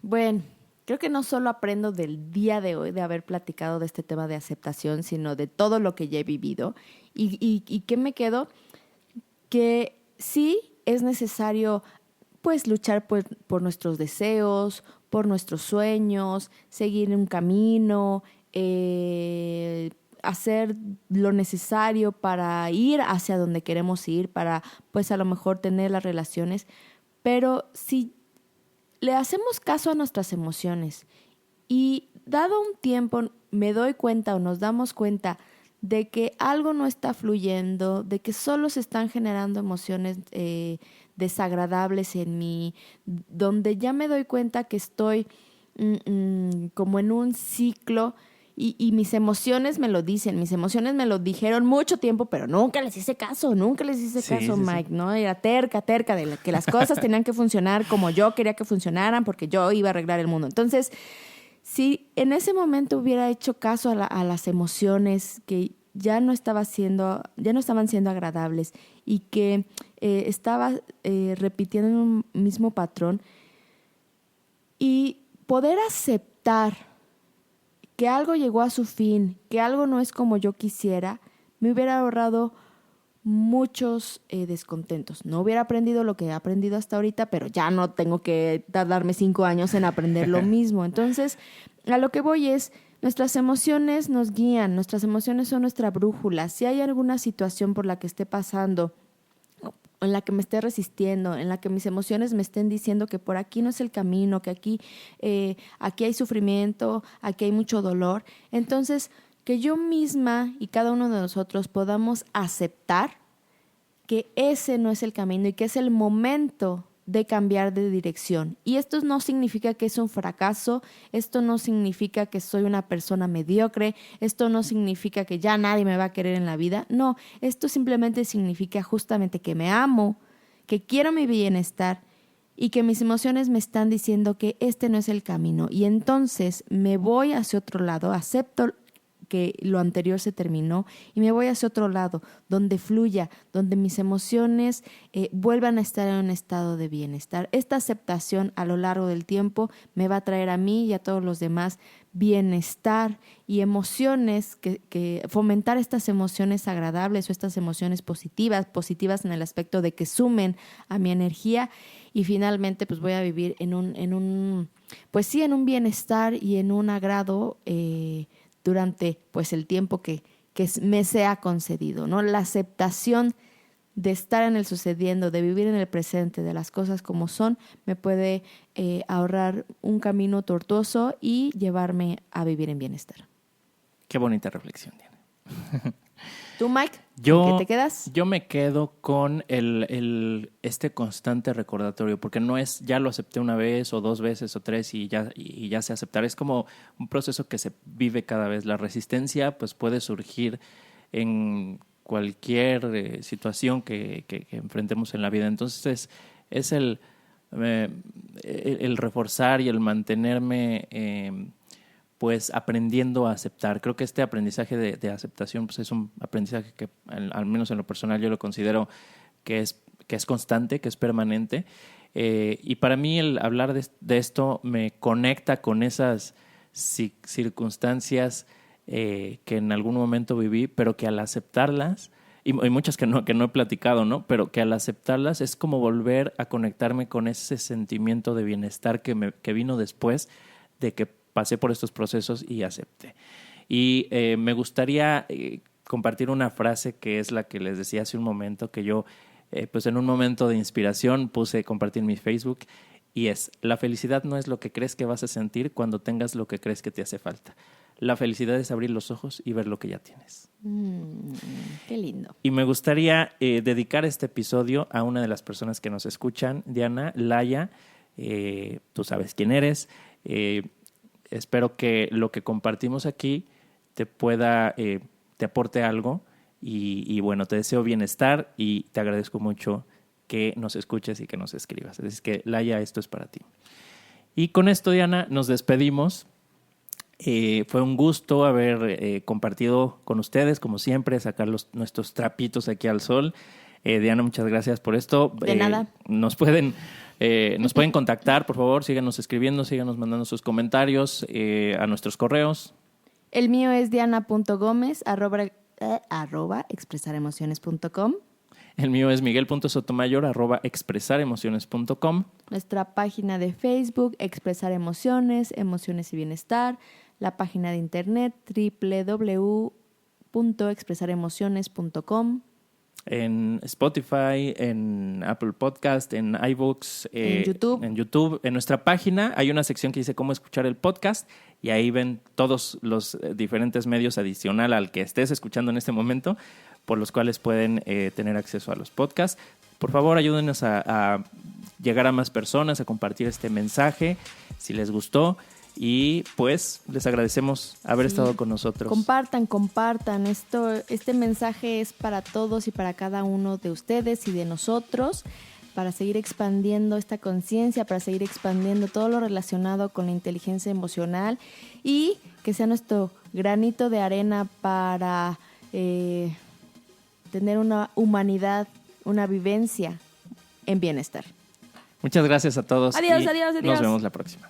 bueno, creo que no solo aprendo del día de hoy de haber platicado de este tema de aceptación, sino de todo lo que ya he vivido. ¿Y qué me quedo? Que sí es necesario pues luchar por nuestros deseos, por nuestros sueños, seguir un camino, hacer lo necesario para ir hacia donde queremos ir, para pues a lo mejor tener las relaciones. Pero si le hacemos caso a nuestras emociones y dado un tiempo me doy cuenta o nos damos cuenta de que algo no está fluyendo, de que solo se están generando emociones desagradables en mí, donde ya me doy cuenta que estoy como en un ciclo y mis emociones me lo dicen, mis emociones me lo dijeron mucho tiempo, pero nunca les hice caso, Mike, ¿no? Era terca de que las cosas tenían que funcionar como yo quería que funcionaran porque yo iba a arreglar el mundo. Entonces, si en ese momento hubiera hecho caso a las emociones que ya no estaban siendo agradables y que estaba repitiendo un mismo patrón y poder aceptar que algo llegó a su fin, que algo no es como yo quisiera, me hubiera ahorrado muchos descontentos. No hubiera aprendido lo que he aprendido hasta ahorita, pero ya no tengo que tardarme 5 años en aprender lo mismo. Entonces, a lo que voy es, nuestras emociones nos guían, nuestras emociones son nuestra brújula. Si hay alguna situación por la que esté pasando, en la que me esté resistiendo, en la que mis emociones me estén diciendo que por aquí no es el camino, que aquí hay sufrimiento, aquí hay mucho dolor, entonces que yo misma y cada uno de nosotros podamos aceptar que ese no es el camino y que es el momento de cambiar de dirección. Y esto no significa que es un fracaso, esto no significa que soy una persona mediocre, esto no significa que ya nadie me va a querer en la vida. No, esto simplemente significa justamente que me amo, que quiero mi bienestar y que mis emociones me están diciendo que este no es el camino. Y entonces me voy hacia otro lado, acepto que lo anterior se terminó y me voy hacia otro lado, donde fluya, donde mis emociones vuelvan a estar en un estado de bienestar. Esta aceptación a lo largo del tiempo me va a traer a mí y a todos los demás bienestar y emociones, que fomentar estas emociones agradables o estas emociones positivas en el aspecto de que sumen a mi energía y finalmente pues voy a vivir en un bienestar y en un agrado durante pues el tiempo que me sea concedido, ¿no? La aceptación de estar en el sucediendo, de vivir en el presente, de las cosas como son, me puede ahorrar un camino tortuoso y llevarme a vivir en bienestar. Qué bonita reflexión, Diana. ¿Tú, Mike? ¿Qué te quedas? Yo me quedo con este constante recordatorio, porque no es ya lo acepté una vez o 2 veces o 3 y ya sé aceptar. Es como un proceso que se vive cada vez. La resistencia pues puede surgir en cualquier situación que enfrentemos en la vida. Entonces es el reforzar y el mantenerme pues aprendiendo a aceptar. Creo que este aprendizaje de aceptación pues es un aprendizaje que al menos en lo personal yo lo considero que es constante, que es permanente. Y para mí el hablar de esto me conecta con esas circunstancias que en algún momento viví, pero que al aceptarlas, y muchas que no he platicado, ¿no? Pero que al aceptarlas es como volver a conectarme con ese sentimiento de bienestar que vino después de que pasé por estos procesos y acepté. Y me gustaría compartir una frase que es la que les decía hace un momento, que yo pues en un momento de inspiración puse compartir en mi Facebook, y es: la felicidad no es lo que crees que vas a sentir cuando tengas lo que crees que te hace falta. La felicidad es abrir los ojos y ver lo que ya tienes. Qué lindo. Y me gustaría dedicar este episodio a una de las personas que nos escuchan, Diana, Laia, tú sabes quién eres. Espero que lo que compartimos aquí te aporte algo y bueno, te deseo bienestar y te agradezco mucho que nos escuches y que nos escribas. Así que, Laia, esto es para ti. Y con esto, Diana, nos despedimos. Fue un gusto haber compartido con ustedes, como siempre, sacar nuestros trapitos aquí al sol. Diana, muchas gracias por esto. De nada. Nos pueden contactar, por favor, síganos escribiendo, síganos mandando sus comentarios a nuestros correos. El mío es diana.gomez @expresaremociones.com. El mío es miguel.sotomayor @expresaremociones.com. Nuestra página de Facebook, Expresar Emociones, Emociones y Bienestar. La página de internet, www.expresaremociones.com. En Spotify, en Apple Podcast, en iVoox, en YouTube. En YouTube. En nuestra página hay una sección que dice cómo escuchar el podcast y ahí ven todos los diferentes medios adicional al que estés escuchando en este momento, por los cuales pueden tener acceso a los podcasts. Por favor, ayúdenos a llegar a más personas, a compartir este mensaje si les gustó. Y pues les agradecemos haber estado con nosotros. Compartan. Este mensaje es para todos y para cada uno de ustedes y de nosotros, para seguir expandiendo esta conciencia, para seguir expandiendo todo lo relacionado con la inteligencia emocional y que sea nuestro granito de arena para tener una humanidad, una vivencia en bienestar. Muchas gracias a todos. Adiós. Nos vemos la próxima.